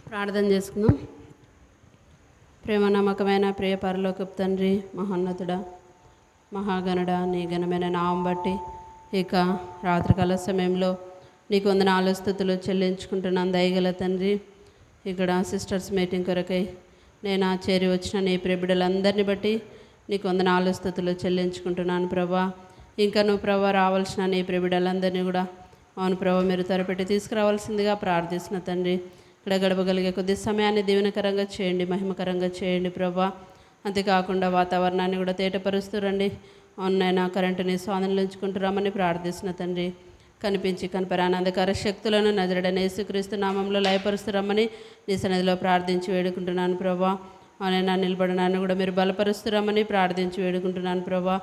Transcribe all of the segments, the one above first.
ప్రార్థన చేసుకుందాం. ప్రేమ నమ్మకమైన ప్రియ పరలోకపు తండ్రి, మహోన్నతుడా, మహాగణుడ, నీ ఘనమైన నామం బట్టి ఇక రాత్రికాల సమయంలో నీకు వందనాలు స్తుతులు చెల్లించుకుంటున్నాను. దయగల తండ్రి, ఇక్కడ సిస్టర్స్ మీటింగ్ కొరకై నేను చేరి వచ్చిన నీ ప్రియ బిడ్డలందరినీ బట్టి నీకు వందనాలు స్తుతులు చెల్లించుకుంటున్నాను ప్రభా. ఇంకా నువ్వు ప్రభా రావాల్సిన నీ ప్రియ బిడ్డలందరినీ కూడా అవును ప్రభా మీరు త్వరపెట్టి తీసుకురావాల్సిందిగా ప్రార్థిస్తున్న తండ్రి. ఇక్కడ గడపగలిగే కొద్ది సమయాన్ని దీవెనకరంగా చేయండి, మహిమకరంగా చేయండి ప్రభా. అంతేకాకుండా వాతావరణాన్ని కూడా తేటపరుస్తూ రండి. అవునైనా కరెంటుని స్వాధీనంలో ఉంచుకుంటున్నామని ప్రార్థిస్తున్న తండ్రి. కనిపించి కనపరాని అంధకార శక్తులను నజరుడైన యేసుక్రీస్తు నామంలో లయపరుస్తురమ్మని నీ సన్నిధిలో ప్రార్థించి వేడుకుంటున్నాను ప్రభా. అవునైనా నిలబడనాన్ని కూడా మీరు బలపరుస్తురమ్మని ప్రార్థించి వేడుకుంటున్నాను ప్రభా.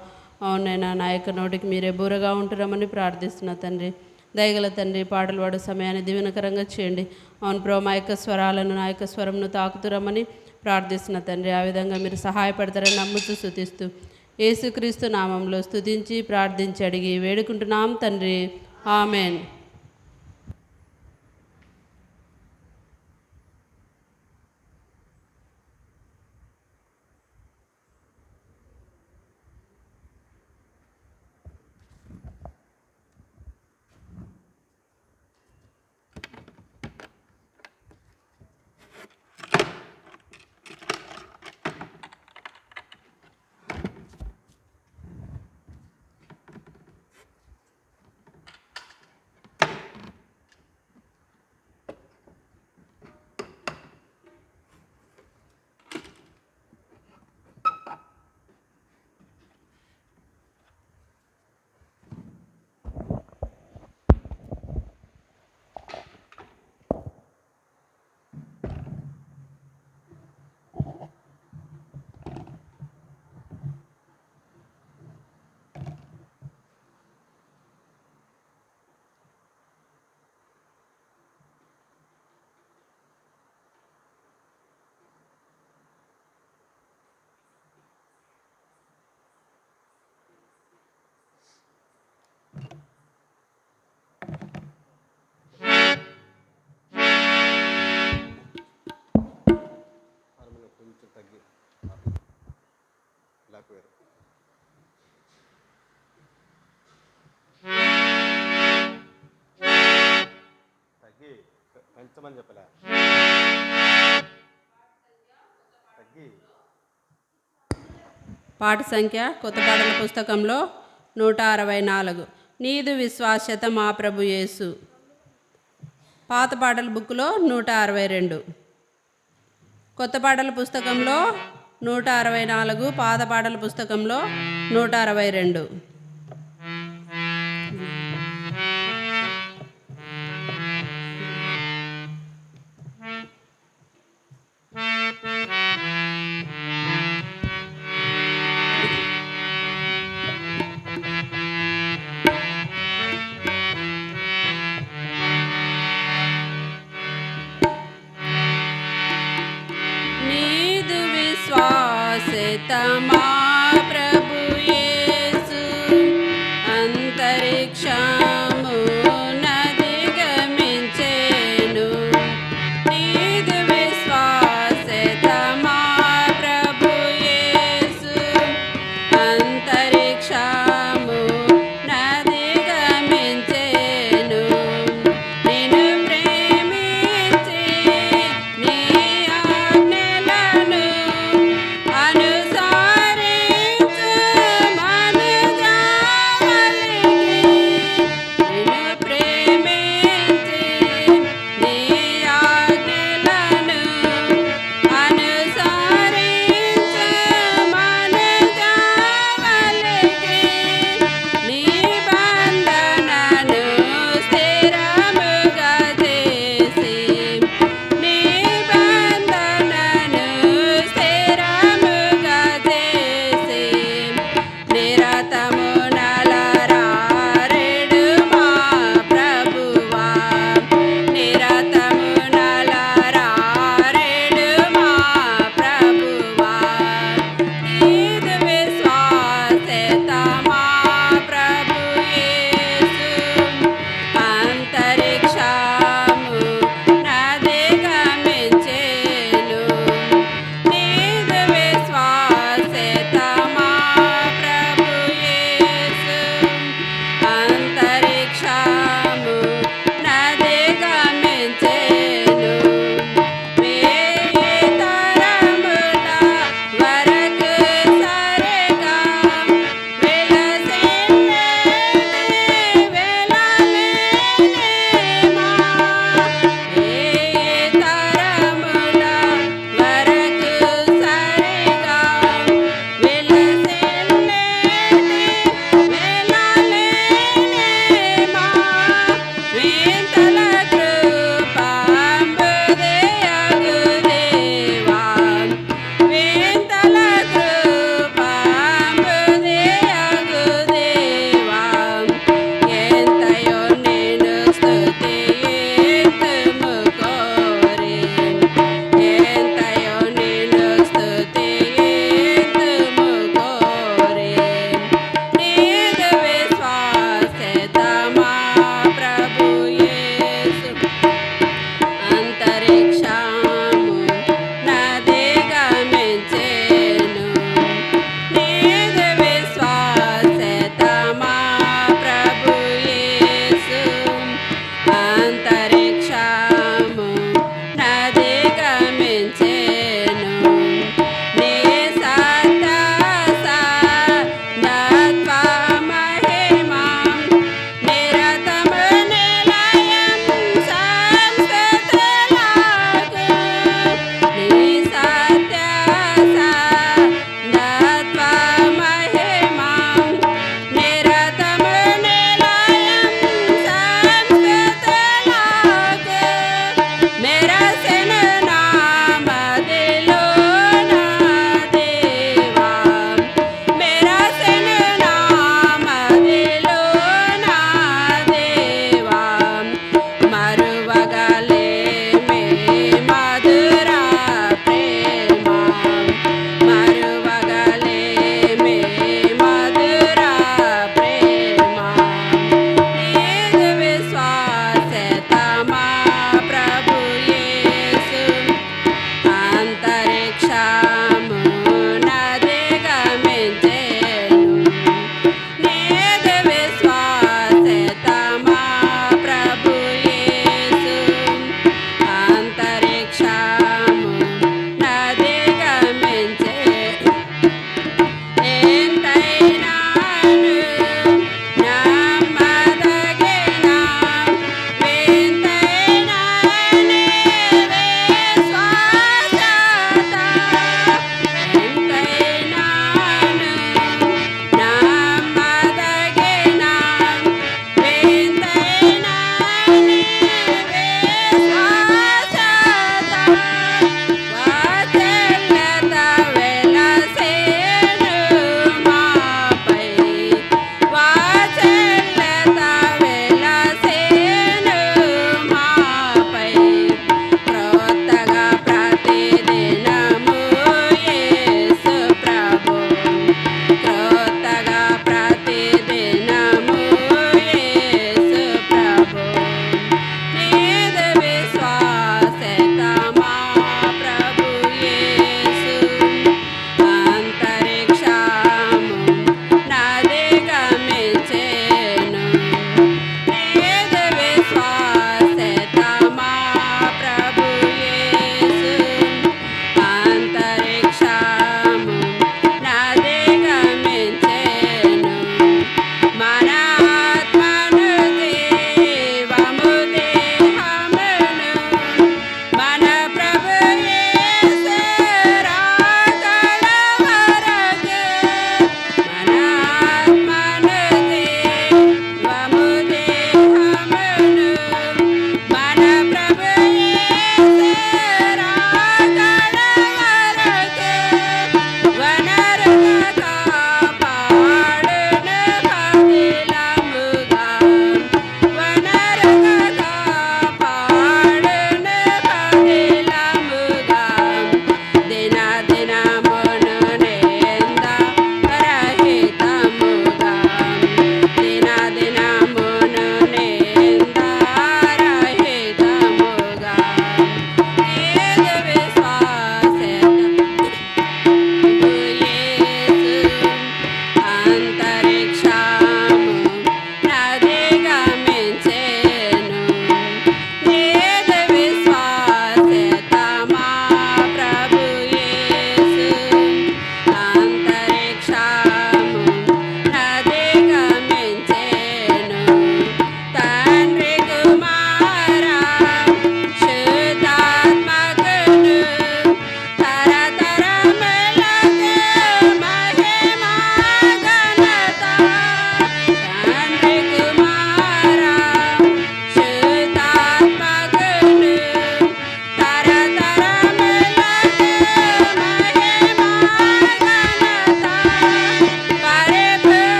అవునైనా నా యొక్క నోటికి మీరే బూరగా ఉంటురమ్మని ప్రార్థిస్తున్న తండ్రి. దయగల తండ్రి, పాటలు పాడే సమయాన్ని దీవెనకరంగా చేయండి. అవును ప్రభు, మా యొక్క స్వరాలను నా యొక్క స్వరంను తాకుతురమ్మని ప్రార్థిస్తున్న తండ్రి. ఆ విధంగా మీరు సహాయపడతారని నమ్ముతూ స్తుతిస్తూ యేసుక్రీస్తు నామంలో స్తుతించి ప్రార్థించి అడిగి వేడుకుంటున్నాం తండ్రి, ఆమెన్. పెంచమని చెప్పలే పాట సంఖ్య కొత్త పాటల పుస్తకంలో 164 నీదు విశ్వాస్యత మా ప్రభు యేసు. పాత పాటల బుక్లో 162. కొత్త పాటల పుస్తకంలో 164, పాత పాటల పుస్తకంలో 162. నీదు విశ్వాసిత మా ప్రభు యేసు అంతరిక్షము నదిగమించెను. నీదు విశ్వాసిత మా ప్రభు యేసు అంతరిక్షము నదిగమించెను. నిన్ను ప్రేమించి నీ ఆజ్ఞలను అనుసరించెను.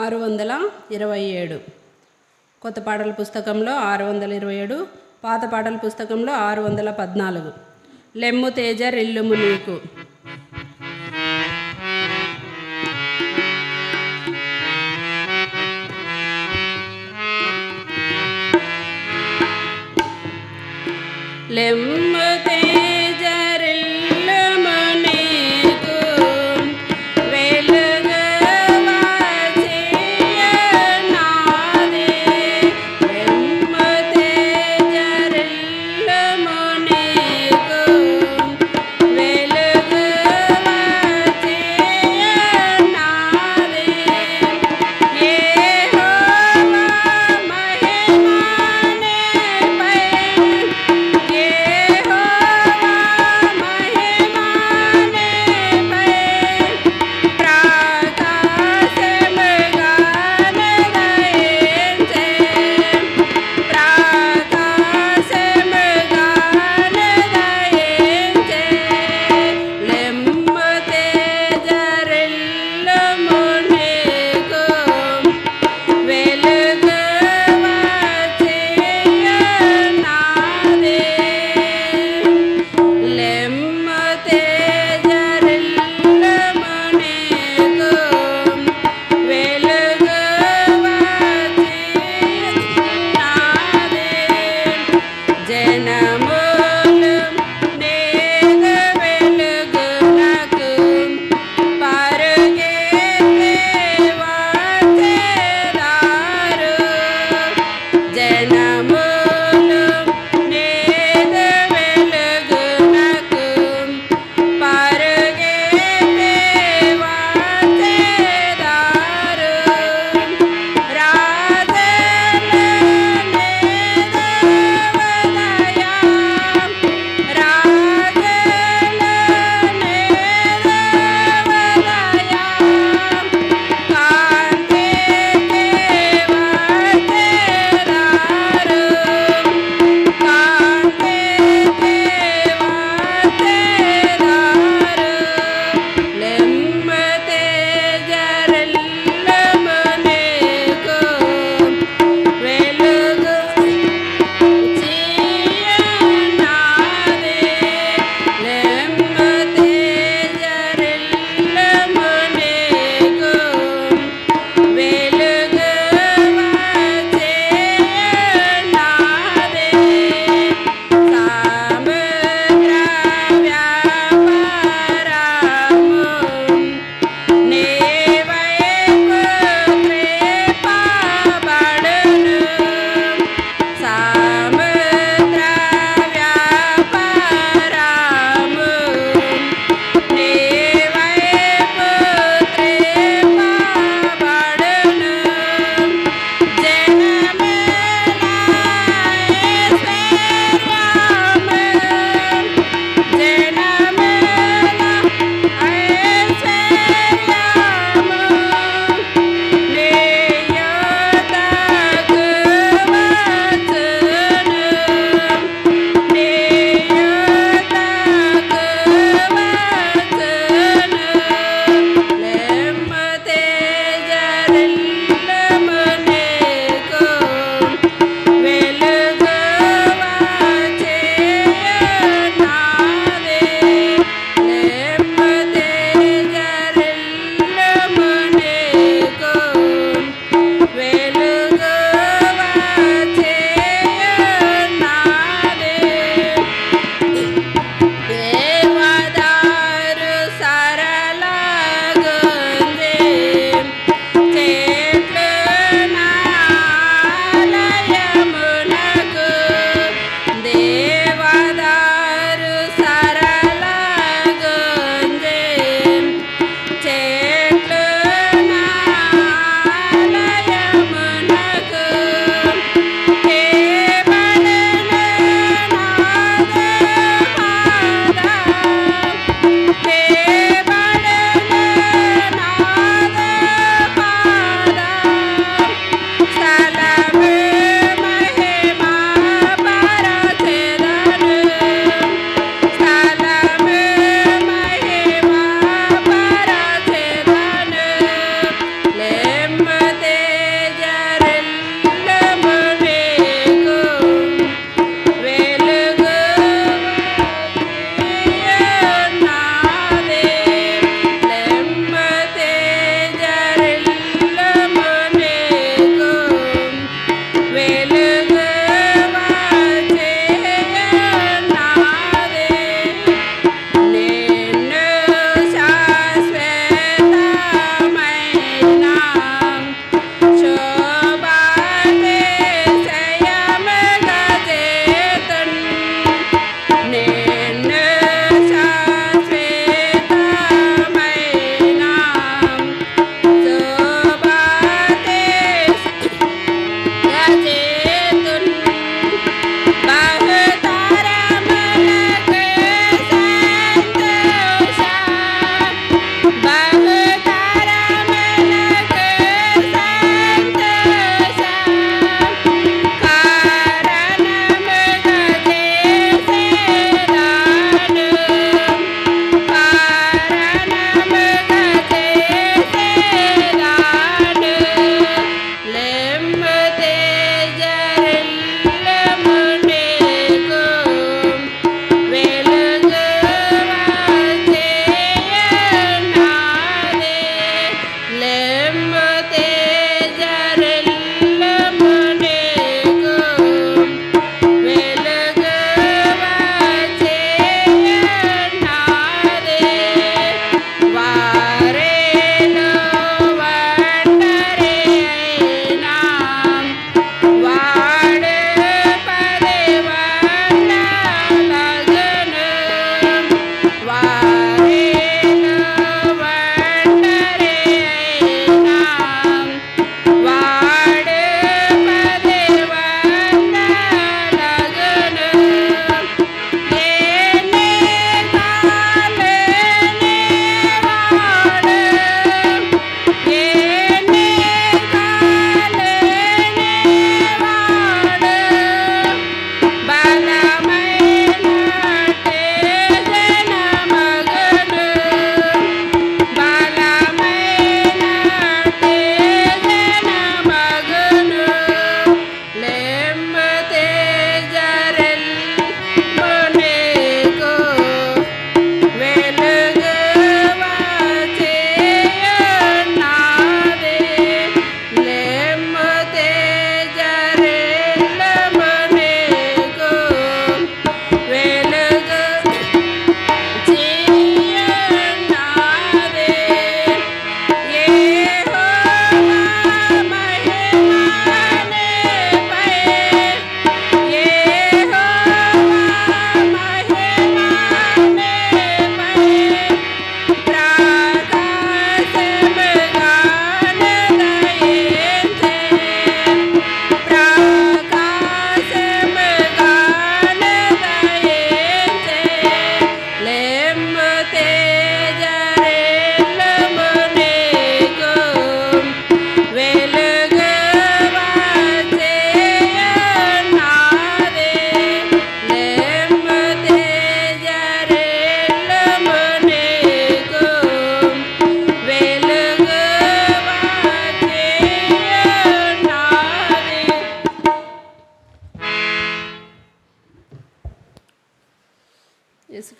627. కొత్త పాటల పుస్తకంలో 627, పాత పాటల పుస్తకంలో 614. లెమ్ము తేజ రిల్లుము నీకు. లెమ్ము తేజ రిల్లుము నీకు, వెలుగు వచ్చెనాది. లెమ్ము తేజ రిల్లుము నీకు, వెలుగు వచ్చెనాది. యెహోవా మహిమనే పై యెహోవా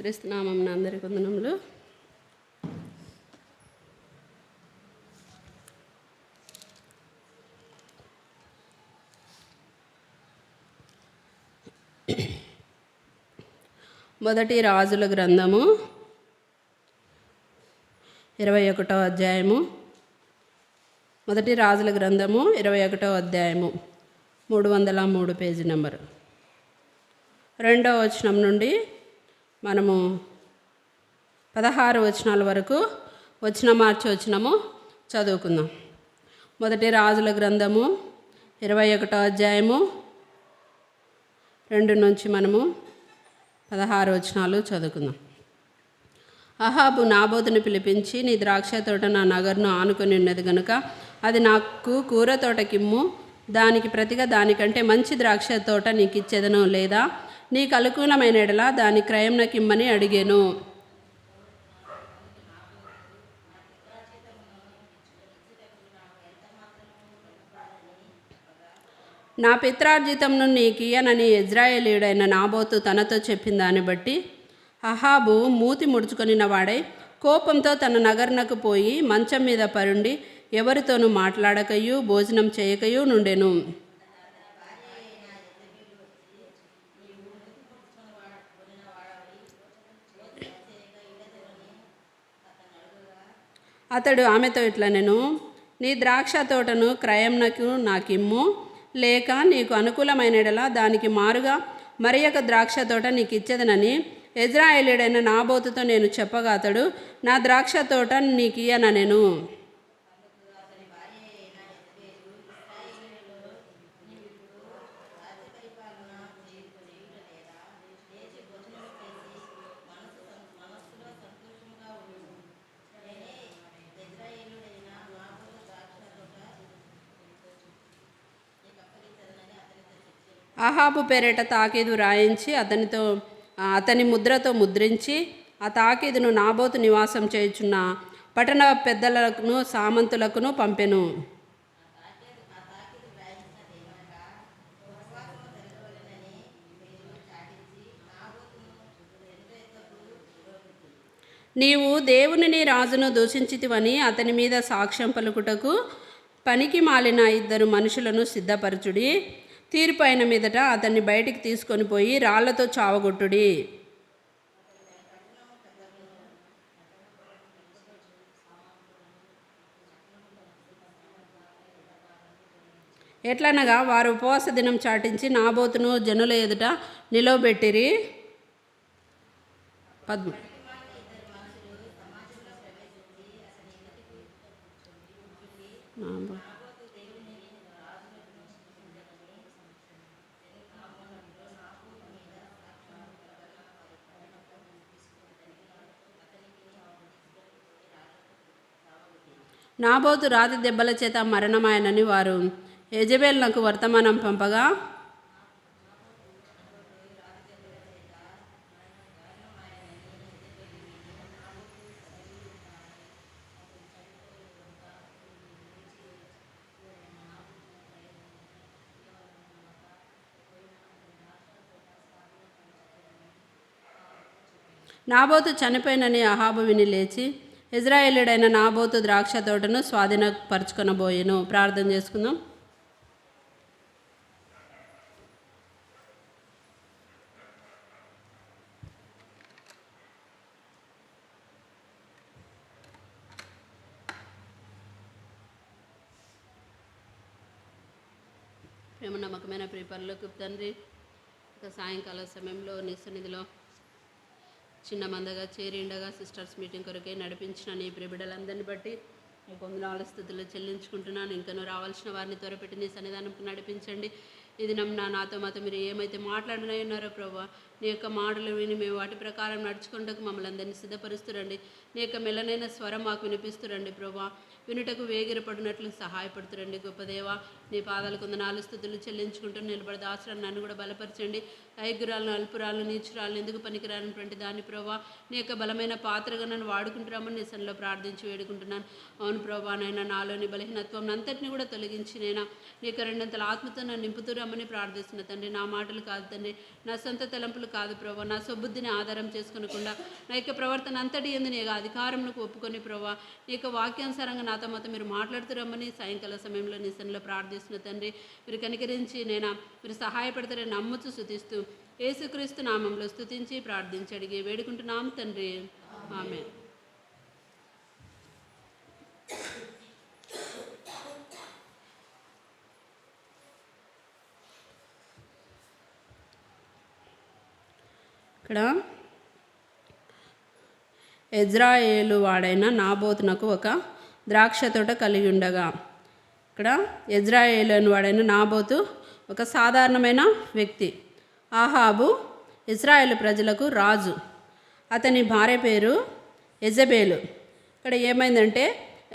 యేసుక్రీస్తు నామమున అందరికి వందనములు. మొదటి రాజుల గ్రంథము 21వ అధ్యాయము. మొదటి రాజుల గ్రంథము 21వ అధ్యాయము 303 పేజీ నెంబరు. 2వ వచనం నుండి మనము 16 వచనాల వరకు మార్చి వచనము చదువుకుందాం. మొదటి రాజుల గ్రంథము 21వ అధ్యాయము 2 నుంచి మనము 16 వచనాలు చదువుకుందాం. అహాబు నాబోతుని పిలిపించి, నీ ద్రాక్ష తోట నా నగరును ఆనుకొని ఉన్నది గనుక అది నాకు కూర తోటకిమ్ము, దానికి ప్రతిగా దానికంటే మంచి ద్రాక్ష తోట నీకు ఇచ్చేదను, లేదా నీకు అనుకూలమైన ఎడల దాని క్రయంనకిమ్మని అడిగాను. నా పిత్రార్జితంను నీకియ్యనని యెజ్రెయేలీయుడైన నాబోతు తనతో చెప్పిన దాన్ని బట్టి అహాబు మూతి ముడుచుకొనిన వాడై కోపంతో తన నగరునకు పోయి మంచం మీద పరుండి ఎవరితోనూ మాట్లాడకయు భోజనం చేయకయు నుండెను. అతడు ఆమెతో ఇట్లనెను, నీ ద్రాక్ష తోటను క్రయంనకు నాకిమ్ము, లేక నీకు అనుకూలమైన ఎడల దానికి మారుగా మరి ఒక ద్రాక్ష తోట నీకు ఇచ్చేదనని యెజ్రెయేలీయుడైన నాబోతుతో నేను చెప్పగా అతడు నా ద్రాక్ష తోట నీకియ్యననెను. అహాబు పేరిట తాకీదు రాయించి అతని ముద్రతో ముద్రించి ఆ తాకీదును నాబోతు నివాసం చేయుచున్న పట్టణ పెద్దలను సామంతులకును పంపెను. నీవు దేవునిని రాజును దూషించితివని అతని మీద సాక్ష్యం పలుకుటకు పనికి మాలిన 2 మనుషులను సిద్ధపరచుడి. తీర్పు అయిన మీదట అతన్ని బయటికి తీసుకొని పోయి రాళ్లతో చావగొట్టుడి. ఎట్లనగా వారు ఉపవాస దినం చాటించి నాబోతును జనుల ఎదుట నిలవబెట్టిరి. నాబోతు రాతి దెబ్బల చేత మరణమాయనని వారు యెజెబెలునకు వర్తమానం పంపగా నాబోతు చనిపోయినని అహాబు విని లేచి యెజ్రెయేలీయుడైన నాబోతు ద్రాక్ష తోటను స్వాధీనపరచుకొనబోయెను. ప్రార్థన చేసుకుందాం. ప్రేమ నమ్మకమైన ప్రియపరులకు తండ్రి, ఒక సాయంకాల సమయంలో నీ సన్నిధిలో చిన్న మందగా చేరిండగా సిస్టర్స్ మీటింగ్ కొరకే నడిపించిన నీ ప్రియబిడ్డలందరినీ బట్టి నీ వందనాలు స్తుతులు చెల్లించుకుంటున్నాను. ఇంకనూ రావాల్సిన వారిని త్వరపెట్టి నీ సన్నిధానంకు నడిపించండి. ఇది నాతో మాతో మీరు ఏమైతే మాట్లాడినా ఉన్నారో ప్రభా, నీ యొక్క మాటలు విని మేము వాటి ప్రకారం నడుచుకుంటూ మమ్మల్ని అందరినీ సిద్ధపరుస్తురండి. నీ యొక్క మెల్లనైన స్వరం మాకు వినిపిస్తురండి ప్రభా. వినుటకు వేగిరపడినట్లు సహాయపడుతురండి. గొప్ప దేవ, నీ పాదాలకు వందనాలు స్తుతులు చెల్లించుకుంటూ నిలబడదు ఆశ్రయం నన్ను కూడా బలపరచండి. ఐగురాలను, అల్పురాలను, నీచురాలను, ఎందుకు పనికిరానటువంటి దాన్ని ప్రభా నీ యొక్క బలమైన పాత్రగా నన్ను వాడుకుంటున్నామని నీ సన్నిధిలో ప్రార్థించి వేడుకుంటున్నాను. అవును ప్రభా, నైనా నాలోని బలహీనత్వం అంతటిని కూడా తొలగించి నైనా నీ యొక్క రెండంతల ఆత్మతో నన్ను నింపుతురమ్మని ప్రార్థిస్తున్నా తండ్రి. నా మాటలు కాదు తండ్రి, నా సొంత తలంపులు కాదు ప్రభా, నా సొబుద్ధిని ఆధారం చేసుకునకుండా నా యొక్క ప్రవర్తన అంతటి ఎందు నీ యొక్క అధికారంకు ఒప్పుకొని ప్రభా నీ యొక్క వాక్యానుసారంగా నాతో మొత్తం మీరు మాట్లాడుతురమ్మని సాయంకాల సమయంలో నీ సన్నిధిలో ప్రార్థిస్తున్న తండ్రి. మీరు కనికరించి నేను మీరు సహాయపడతారని నమ్ముతూ స్తుతిస్తూ యేసుక్రీస్తు నామంలో స్తుతించి ప్రార్థించి అడిగి వేడుకుంటున్నాం తండ్రి. ఆమేన్. ఇక్కడ యెజ్రెయేలు వాడైన నాబోతునకు ఒక ద్రాక్ష తోట కలిగి ఉండగా, ఇక్కడ యెజ్రెయేలు అని వాడైన నాబోతు ఒక సాధారణమైన వ్యక్తి. ఆహాబు ఇశ్రాయేలు ప్రజలకు రాజు. అతని భార్య పేరు యెజబేలు. ఇక్కడ ఏమైందంటే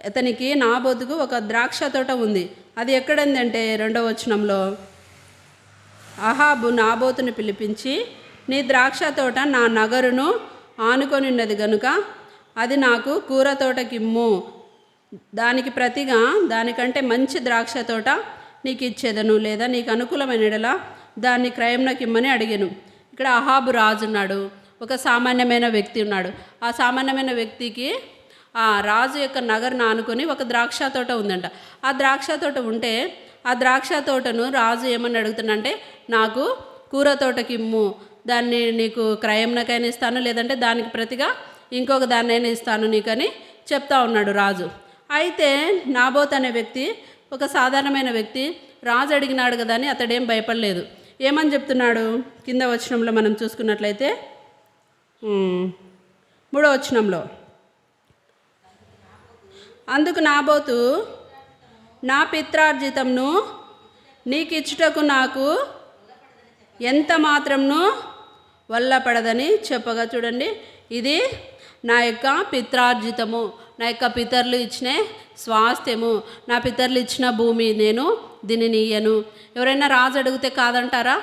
అతనికి నాబోతుకు ఒక ద్రాక్ష తోట ఉంది. అది ఎక్కడుందంటే 2వ వచనంలో ఆహాబు నాబోతుని పిలిపించి, నీ ద్రాక్ష తోట నా నగరును ఆనుకొని ఉన్నది గనుక అది నాకు కూర తోటకిమ్ము, దానికి ప్రతిగా దానికంటే మంచి ద్రాక్ష తోట నీకు ఇచ్చేదను, లేదా నీకు అనుకూలమైన ఎడల దాన్ని క్రయంలోకి ఇమ్మని అడిగాను. ఇక్కడ అహాబు రాజు ఉన్నాడు, ఒక సామాన్యమైన వ్యక్తి ఉన్నాడు. ఆ సామాన్యమైన వ్యక్తికి ఆ రాజు యొక్క నగరును ఆనుకొని ఒక ద్రాక్ష తోట ఉందంట. ఆ ద్రాక్ష తోట ఉంటే ఆ ద్రాక్ష తోటను రాజు ఏమని అడుగుతున్నంటే, నాకు కూర తోటకి ఇమ్ము, దాన్ని నీకు క్రయంనకైనా ఇస్తాను, లేదంటే దానికి ప్రతిగా ఇంకొక దాన్నైనా ఇస్తాను నీకని చెప్తా ఉన్నాడు రాజు. అయితే నాబోత్ అనే వ్యక్తి ఒక సాధారణమైన వ్యక్తి, రాజు అడిగినాడు కదా అని అతడేం భయపడలేదు. ఏమని చెప్తున్నాడు కింద వచనంలో మనం చూసుకున్నట్లయితే 3వ వచనంలో, అందుకు నాబోతు నా పిత్రార్జితంను నీకు ఇచ్చుటకు నాకు ఎంత మాత్రంను వల్లపడదని చెప్పగా, చూడండి, ఇది నా యొక్క పిత్రార్జితము, నా యొక్క పితరులు ఇచ్చిన స్వాస్థ్యము, నా పితరులు ఇచ్చిన భూమి, నేను దీనిని ఇయ్యను. ఎవరైనా రాజు అడిగితే కాదంటారా?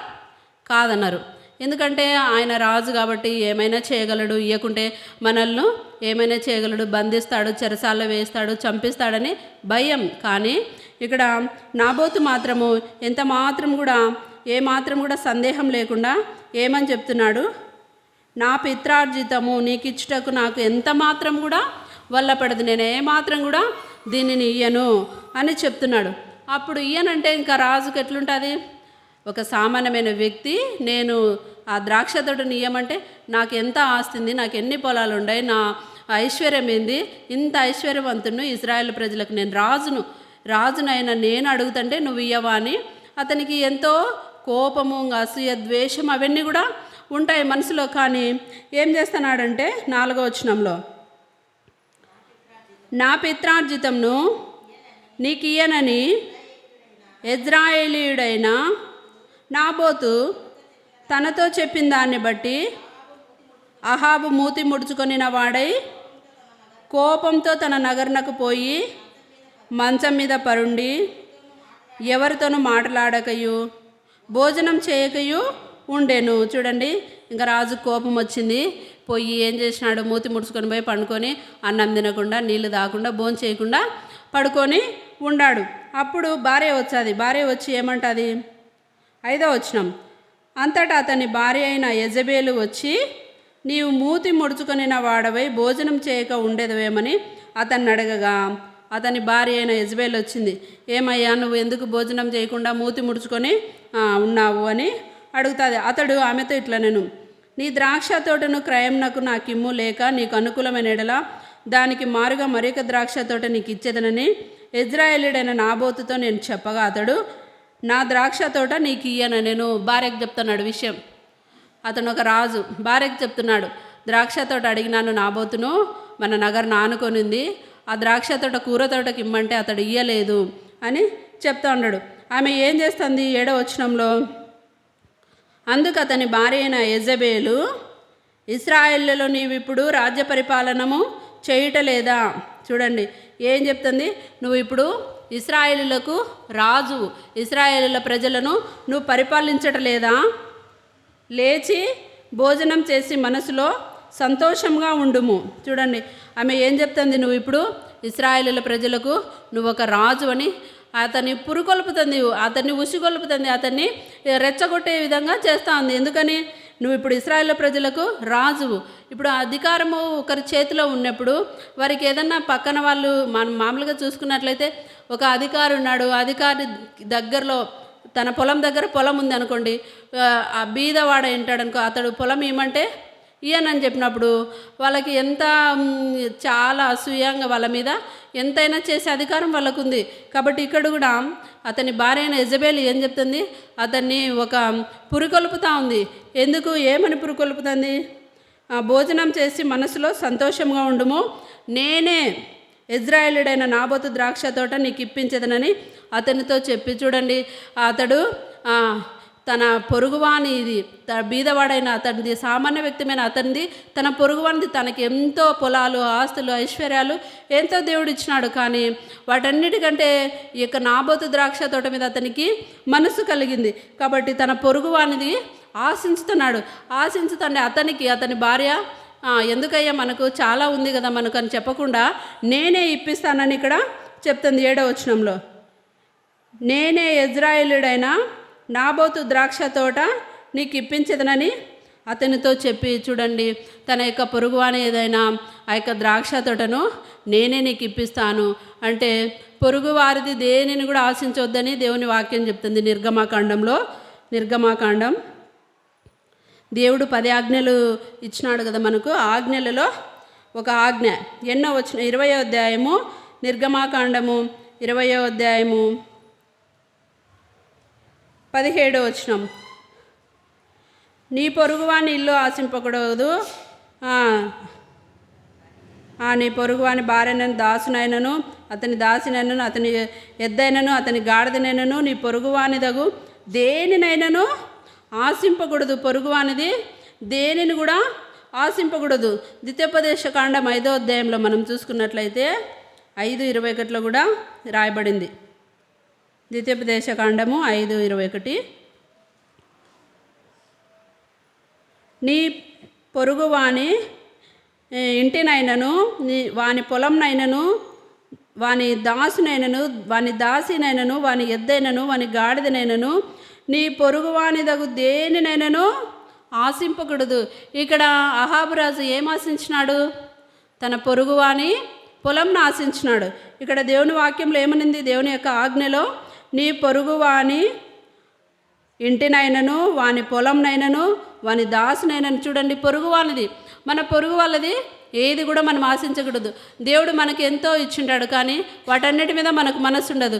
కాదన్నారు. ఎందుకంటే ఆయన రాజు కాబట్టి ఏమైనా చేయగలడు, ఇయ్యకుంటే మనల్ని ఏమైనా చేయగలడు, బంధిస్తాడు, చెరసాల్లో వేస్తాడు, చంపిస్తాడని భయం. కానీ ఇక్కడ నాబోతు మాత్రము ఎంత మాత్రం కూడా ఏమాత్రం కూడా సందేహం లేకుండా ఏమని చెప్తున్నాడు, నా పిత్రార్జితము నీకు ఇచ్చుటకు నాకు ఎంత మాత్రం కూడా వల్లపడదు, నేను ఏమాత్రం కూడా దీనిని ఇయ్యను అని చెప్తున్నాడు. అప్పుడు ఇయ్యనంటే ఇంకా రాజుకు ఎట్లుంటుంది? ఒక సామాన్యమైన వ్యక్తి నేను ఆ ద్రాక్ష తోటని ఇయ్యమంటే నాకు ఎంత ఆస్తింది, నాకు ఎన్ని పొలాలు ఉన్నాయి, నా ఐశ్వర్యం ఏంది, ఇంత ఐశ్వర్యవంతును ఇశ్రాయేలు ప్రజలకు నేను రాజునైనా నేను అడుగుతుంటే నువ్వు ఇయ్యవా అని అతనికి ఎంతో కోపము, అసూయ, ద్వేషం అవన్నీ కూడా ఉంటాయి మనసులో. కానీ ఏం చేస్తున్నాడంటే 4వ వచనంలో, నా పిత్రార్జితంను నీకు ఇయ్యనని యెజ్రెయేలీయుడైన నాబోతు తనతో చెప్పిన దాన్ని బట్టి అహాబు మూతి ముడుచుకొనిన వాడై కోపంతో తన నగరునకు పోయి మంచం మీద పరుండి ఎవరితోనూ మాట్లాడకయు భోజనం చేయకయు ఉండెను. చూడండి, ఇంకా రాజు కోపం వచ్చింది, పోయి ఏం చేసినాడు, మూతి ముడుచుకొని పోయి పండుకొని అన్నం తినకుండా నీళ్ళు తాగకుండా భోజనం చేయకుండా పడుకొని ఉన్నాడు. అప్పుడు భార్య వచ్చాది. భార్య వచ్చి ఏమంటుంది? 5వ వచనం, అంతటా అతని భార్య అయిన యెజబేలు వచ్చి, నీవు మూతి ముడుచుకొనిన వాడవై భోజనం చేయక ఉండేదవేమని అతన్ని అడగగా, అతని భార్య అయిన యెజబేలు వచ్చింది, ఏమయ్యా నువ్వు ఎందుకు భోజనం చేయకుండా మూతి ముడుచుకొని ఉన్నావు అని అడుగుతుంది. అతడు ఆమెతో ఇట్లా, నేను నీ ద్రాక్ష తోటను క్రయంనకు నాకిమ్ము, లేక నీకు అనుకూలమైన ఎడల దానికి మారుగా మరొక ద్రాక్ష తోట నీకు ఇచ్చేదనని యెజ్రెయేలీయుడైన నాబోతుతో నేను చెప్పగా, అతడు నా ద్రాక్ష తోట నీకు ఇయ్యను. నేను భార్యకు చెప్తున్నాడు విషయం. అతను ఒక రాజు, భార్యకు చెప్తున్నాడు, ద్రాక్ష తోట అడిగినాను నాబోతును, మన నగరును ఆనుకొని ఉంది, ఆ ద్రాక్ష తోట కూర తోటకి ఇమ్మంటే అతడు ఇయ్యలేదు అని చెప్తా ఉన్నాడు. ఆమె ఏం చేస్తుంది? 7వ వచనంలో, అందుకు అతని భార్య అయిన యెజబేలు, ఇశ్రాయేలులో నీవిప్పుడు రాజ్య పరిపాలనము చేయుటలేదా? చూడండి, ఏం చెప్తుంది? నువ్వు ఇప్పుడు ఇశ్రాయేలులకు రాజు, ఇశ్రాయేలుల ప్రజలను నువ్వు పరిపాలించటలేదా? లేచి భోజనం చేసి మనసులో సంతోషంగా ఉండుము. చూడండి, ఆమె ఏం చెప్తుంది? నువ్వు ఇప్పుడు ఇశ్రాయేలుల ప్రజలకు నువ్వు ఒక రాజు అని అతన్ని పురుకొల్పుతుంది, అతన్ని ఉసిగొల్పుతుంది, అతన్ని రెచ్చగొట్టే విధంగా చేస్తూ ఉంది. ఎందుకని? నువ్వు ఇప్పుడు ఇశ్రాయేల్ ప్రజలకు రాజువు. ఇప్పుడు అధికారము ఒకరి చేతిలో ఉన్నప్పుడు వారికి ఏదన్నా పక్కన వాళ్ళు మనం మామూలుగా చూసుకున్నట్లయితే ఒక అధికారి ఉన్నాడు, అధికారి దగ్గరలో తన పొలం దగ్గర పొలం ఉంది అనుకోండి, ఆ బీదవాడ ఏంటాడనుకో, అతడు పొలం ఏమంటే ఇయ్యనని చెప్పినప్పుడు వాళ్ళకి ఎంత చాలా అసూయంగా వాళ్ళ మీద ఎంతైనా చేసే అధికారం వాళ్ళకు ఉంది. కాబట్టి ఇక్కడ కూడా అతని భార్య అయిన యెజబెల్ ఏం చెప్తుంది? అతన్ని ఒక పురికొల్పుతా ఉంది. ఎందుకు? ఏమని పురికొల్పుతుంది? భోజనం చేసి మనసులో సంతోషంగా ఉండుము, నేనే ఇజ్రాయేలుడైన నాబోతు ద్రాక్ష తోట నీకు ఇప్పించదనని అతనితో చెప్పి. చూడండి, అతడు తన పొరుగువాని, ఇది బీదవాడైన అతనిది, సామాన్య వ్యక్తిమైన అతనిది, తన పొరుగువానిది, తనకి ఎంతో పొలాలు, ఆస్తులు, ఐశ్వర్యాలు ఎంతో దేవుడు ఇచ్చినాడు. కానీ వాటన్నిటికంటే ఈ యొక్క నాబోతు ద్రాక్ష తోట మీద అతనికి మనసు కలిగింది. కాబట్టి తన పొరుగువానిది ఆశించుతండి అతని భార్య ఎందుకయ్యా మనకు చాలా ఉంది కదా మనకు అని చెప్పకుండా నేనే ఇప్పిస్తానని ఇక్కడ చెప్తుంది 7వ వచనంలో. నేనే ఇజ్రాయేలుడైన నాబోతు ద్రాక్ష తోట నీకు ఇప్పించదనని అతనితో చెప్పి. చూడండి, తన యొక్క పొరుగువాని ఏదైనా ఆ యొక్క ద్రాక్ష తోటను నేనే నీకు ఇప్పిస్తాను అంటే పొరుగువారిది దేనిని కూడా ఆశించవద్దని దేవుని వాక్యం చెప్తుంది. నిర్గమాకాండం దేవుడు 10 ఆజ్ఞలు ఇచ్చినాడు కదా మనకు. ఆజ్ఞలలో ఒక ఆజ్ఞ ఎన్నో వచ్చిన 20వ అధ్యాయము నిర్గమాకాండము 20వ అధ్యాయము 17వ వచనం. నీ పొరుగువాని ఇల్లు ఆశింపకూడదు, నీ పొరుగువాని భార్యనైన దాసునైనను అతని దాసినైనను అతని ఎద్దైనను అతని గాడిదనైనను నీ పొరుగువానిదగు దేనినైనను ఆశింపకూడదు. పొరుగువానిది దేనిని కూడా ఆశింపకూడదు. ద్వితీయోపదేశకాండం 5వ అధ్యాయంలో మనం చూసుకున్నట్లయితే 5:21 కూడా రాయబడింది. ద్వితీయోపదేశకాండము 5:21. నీ పొరుగువాని ఇంటినైనను వాని పొలంనైనను వాని దాసునైనను వాని దాసినైనను వాని ఎద్దైనను వాని గాడిదనైనను నీ పొరుగువానిదగు దేనినైనను ఆశింపకూడదు. ఇక్కడ అహాబు రాజు ఏం ఆశించినాడు? తన పొరుగువాని పొలంను ఆశించినాడు. ఇక్కడ దేవుని వాక్యంలో ఏమనింది? దేవుని యొక్క ఆజ్ఞలో నీ పొరుగువాని ఇంటినైనను వాని పొలంనైనను వాని దాసునైనను. చూడండి, పొరుగువానిది, మన పొరుగు వాళ్ళది ఏది కూడా మనం ఆశించకూడదు. దేవుడు మనకి ఎంతో ఇచ్చింటాడు, కానీ వాటన్నిటి మీద మనకు మనసు ఉండదు.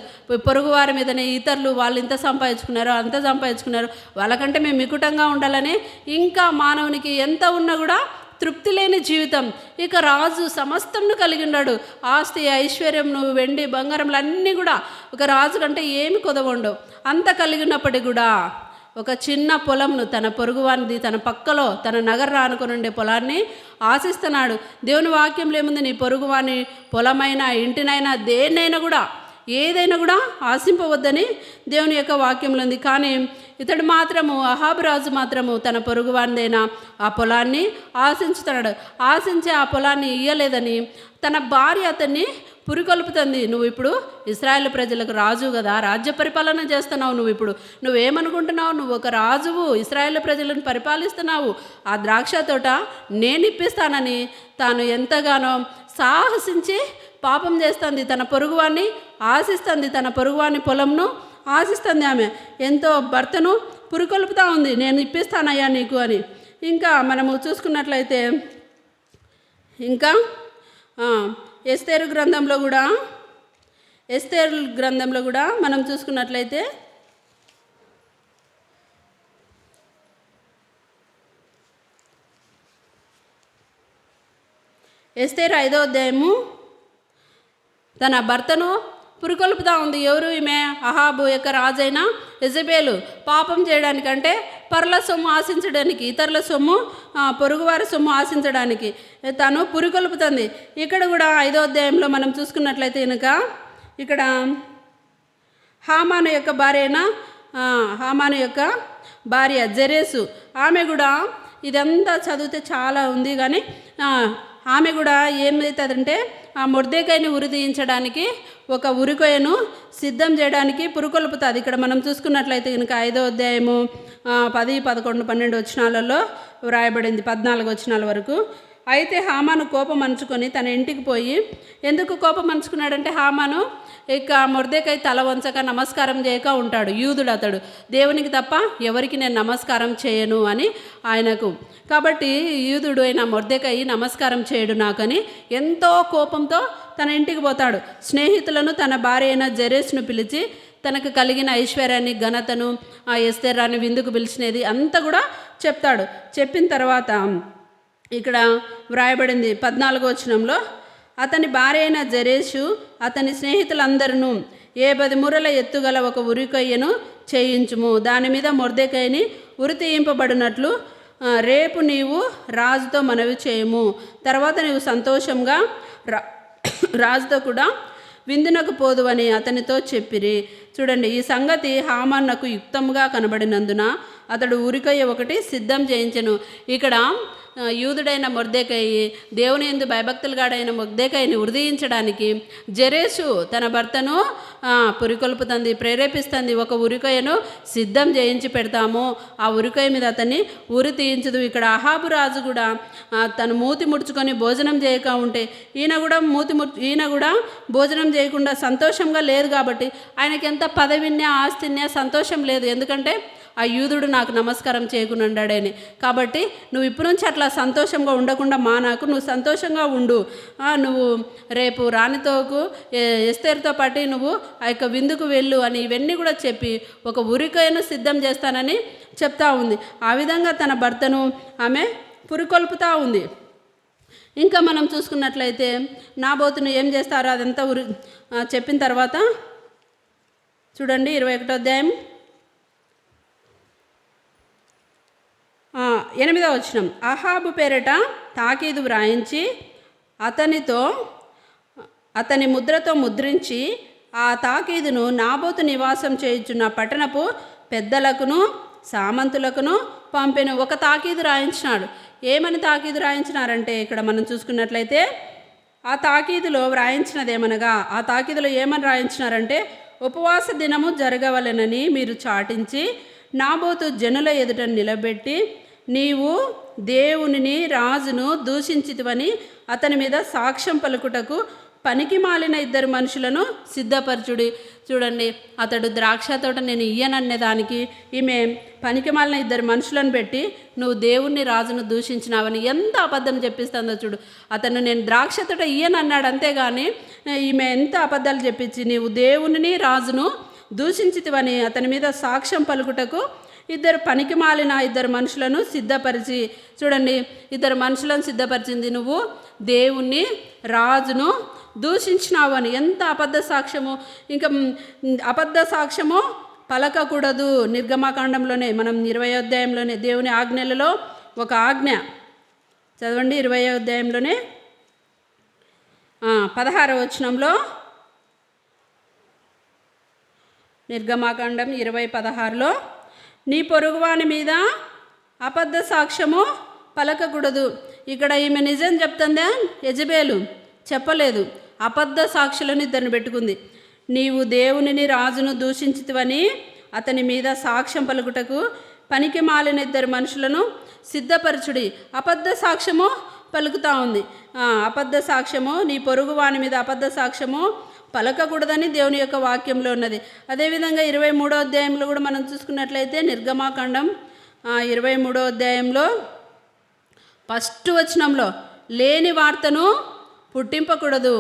పొరుగు వారి మీదనే ఇతరులు వాళ్ళు ఇంత సంపాదించుకున్నారు అంత సంపాదించుకున్నారు వాళ్ళకంటే మేము మికుటంగా ఉండాలని ఇంకా మానవునికి ఎంత ఉన్నా కూడా తృప్తి లేని జీవితం. ఇక రాజు సమస్తంను కలిగి ఉన్నాడు. ఆస్తి, ఐశ్వర్యంను, వెండి, బంగారంలు అన్నీ కూడా ఒక రాజు కంటే ఏమి కొదవండవు. అంత కలిగినప్పటికీ కూడా ఒక చిన్న పొలంను తన పొరుగువానిది తన పక్కలో తన నగర ఆనుకొని ఉండే పొలాన్ని ఆశిస్తున్నాడు. దేవుని వాక్యంలో ఏముంది? నీ పొరుగువాని పొలమైనా ఇంటినైనా దేన్నైనా కూడా ఏదైనా కూడా ఆశింపవద్దని దేవుని యొక్క వాక్యంలో ఉంది. కానీ ఇతడు మాత్రము అహాబు రాజు మాత్రము తన పొరుగువానిదైనా ఆ పొలాన్ని ఆశించుతున్నాడు. ఆశించి ఆ పొలాన్ని ఇయ్యలేదని తన భార్య అతన్ని పురికొల్పుతుంది. నువ్వు ఇప్పుడు ఇశ్రాయేలు ప్రజలకు రాజు కదా, రాజ్య పరిపాలన చేస్తున్నావు. నువ్వేమనుకుంటున్నావు? నువ్వు ఒక రాజువు, ఇశ్రాయేలు ప్రజలను పరిపాలిస్తున్నావు. ఆ ద్రాక్ష తోట నేను ఇప్పిస్తానని తాను ఎంతగానో సాహసించి పాపం చేస్తుంది. తన పొరుగువాన్ని ఆశిస్తుంది, తన పొరుగువాని పొలంను ఆశిస్తుంది. ఆమె ఎంతో భర్తను పురికొల్పుతూ ఉంది, నేను ఇప్పిస్తానయ్యా నీకు అని. ఇంకా మనము చూసుకున్నట్లయితే ఇంకా ఎస్తేరు గ్రంథంలో కూడా మనం చూసుకున్నట్లయితే ఎస్తేరు 5వ అధ్యాయము తన భర్తను పురికొల్పుతా ఉంది. ఎవరు ఈమె? అహాబు యొక్క రాజైన యెజబేలు పాపం చేయడానికి, అంటే పరుల సొమ్ము ఆశించడానికి, ఇతరుల సొమ్ము, పొరుగువారి సొమ్ము ఆశించడానికి తను పురికొల్పుతుంది. ఇక్కడ కూడా 5వ అధ్యాయంలో మనం చూసుకున్నట్లయితే కనుక ఇక్కడ హామాను యొక్క భార్య జెరెసు, ఆమె కూడా ఇదంతా చదివితే చాలా ఉంది, కానీ ఆమె కూడా ఏమవుతుందంటే ఆ మొర్దెకైని ఉరి తీయించడానికి ఒక ఉరికొయ్యను సిద్ధం చేయడానికి పురుకొల్పుతుంది. ఇక్కడ మనం చూసుకున్నట్లయితే కనుక 5వ అధ్యాయము 10, 11, 12 వచనాలలో వ్రాయబడింది, 14 వచనాల వరకు. అయితే హామాను కోపం అంచుకొని తన ఇంటికి పోయి, ఎందుకు కోపం అంచుకున్నాడంటే హామాను ఇక మొర్దెకై తల వంచక నమస్కారం చేయక ఉంటాడు, యూదుడు అతడు, దేవునికి తప్ప ఎవరికి నేను నమస్కారం చేయను అని ఆయనకు. కాబట్టి యూదుడు అయిన మొర్దెకై నమస్కారం చేయడు నాకని ఎంతో కోపంతో తన ఇంటికి పోతాడు. స్నేహితులను తన భార్య అయిన జెరెసును పిలిచి తనకు కలిగిన ఐశ్వర్యాన్ని, ఘనతను, ఆ ఎస్తేరాన్ని విందుకు పిలిచినది అంతా కూడా చెప్తాడు. చెప్పిన తర్వాత ఇక్కడ వ్రాయబడింది 14వ వచనంలో, అతని భార్య అయిన జెరెషు అతని స్నేహితులందరూ 10 మూరల ఎత్తుగల ఒక ఉరికొయ్యను చేయించుము, దాని మీద మొర్దెకైని ఉరి తీయింపబడినట్లు రేపు నీవు రాజుతో మనవి చేయము, తర్వాత నీవు సంతోషంగా రాజుతో కూడా విందునకు పోదు అని అతనితో చెప్పిరి. చూడండి, ఈ సంగతి హామానుకు యుక్తంగా కనబడినందున అతడు ఉరికొయ్య ఒకటి సిద్ధం చేయించెను. ఇక్కడ యూదుడైన మొర్దెకై, దేవుని యందు భయభక్తులుగాడైన మొర్దెకైని ఉరిదీయించడానికి జెరెషు తన భర్తను పురికొల్పుతుంది, ప్రేరేపిస్తుంది. ఒక ఉరికొయ్యను సిద్ధం చేయించి పెడతాము, ఆ ఉరికొయ్య మీద అతన్ని ఉరి తీయించదు. ఇక్కడ అహాబు రాజు కూడా తను మూతి ముడుచుకొని భోజనం చేయక ఉంటే ఈయన కూడా భోజనం చేయకుండా సంతోషంగా లేదు. కాబట్టి ఆయనకి ఎంత పదవిన్యా, ఆస్తిన్యా సంతోషం లేదు, ఎందుకంటే ఆ యూదుడు నాకు నమస్కారం చేయకున్నాడని. కాబట్టి నువ్వు ఇప్పటి నుంచి అట్లా సంతోషంగా ఉండకుండా నాకు నువ్వు సంతోషంగా ఉండు, నువ్వు రేపు రాణితోకు ఎస్తేరుతో పాటు నువ్వు ఆ యొక్క విందుకు వెళ్ళు అని ఇవన్నీ కూడా చెప్పి ఒక ఉరికొయ్యను సిద్ధం చేస్తానని చెప్తా ఉంది. ఆ విధంగా తన భర్తను ఆమె పురికొల్పుతూ ఉంది. ఇంకా మనం చూసుకున్నట్లయితే నాబోతును ఏం చేస్తారో అదంతా చెప్పిన తర్వాత చూడండి, 21వ అధ్యాయం 8వ వచనం, అహాబు పేరిట తాకీదు వ్రాయించి అతని ముద్రతో ముద్రించి ఆ తాకీదును నాబోతు నివాసం చేయుచున్న పట్టణపు పెద్దలకును సామంతులకును పంపెను. ఒక తాకీదు రాయించినాడు. ఏమని తాకీదు రాయించినారంటే ఇక్కడ మనం చూసుకున్నట్లయితే ఆ తాకీదులో వ్రాయించినదేమనగా, ఆ తాకీదులో ఏమని రాయించినారంటే, ఉపవాస దినము జరగవలెనని మీరు చాటించి నాబోతు జనుల ఎదుట నిలబెట్టి నీవు దేవునిని రాజును దూషించితివని అతని మీద సాక్ష్యం పలుకుటకు పనికి మాలిన 2 మనుషులను సిద్ధపరచుడి. చూడండి, అతడు ద్రాక్ష తోట నేను ఇయ్యననేదానికి ఈమె పనికి మాలిన 2 మనుషులను పెట్టి నువ్వు దేవుణ్ణి రాజును దూషించినావని ఎంత అబద్ధం చెప్పిస్తుందో చూడు. అతను నేను ద్రాక్ష తోట ఇయ్యనన్నాడు, అంతేగాని ఈమె ఎంత అబద్ధాలు చెప్పించి నీవు దేవునిని రాజును దూషించితివని అతని మీద సాక్ష్యం పలుకుటకు 2 పనికి మాలిన 2 మనుషులను సిద్ధపరిచి. చూడండి, 2 మనుషులను సిద్ధపరిచింది. నువ్వు దేవుణ్ణి రాజును దూషించినావు అని. ఎంత అబద్ధ సాక్ష్యము! ఇంకా అబద్ధ సాక్ష్యము పలకకూడదు. నిర్గమకాండంలోనే మనం 20వ అధ్యాయంలోనే దేవుని ఆజ్ఞలలో ఒక ఆజ్ఞ చదవండి. 20వ అధ్యాయంలోనే 16వ వచనంలో, నిర్గమకాండం 20:16లో నీ పొరుగువాని మీద అబద్ధ సాక్ష్యము పలకకూడదు. ఇక్కడ ఈమె నిజం చెప్తుందా? యెజబేలు చెప్పలేదు, అబద్ధ సాక్షులను 2 పెట్టుకుంది. నీవు దేవునిని రాజును దూషించితివని అతని మీద సాక్ష్యం పలుకుటకు పనికి మాలిన 2 మనుషులను సిద్ధపరచుడి. అబద్ధ సాక్ష్యము పలుకుతూ ఉంది. అబద్ధ సాక్ష్యము, నీ పొరుగువాని మీద అబద్ధ సాక్ష్యము పలకకూడదని దేవుని యొక్క వాక్యంలో ఉన్నది. అదేవిధంగా 23వ అధ్యాయంలో కూడా మనం చూసుకున్నట్లయితే నిర్గమాకాండం 23వ అధ్యాయంలో 1వ వచనంలో లేని వార్తను పుట్టింపకూడదు,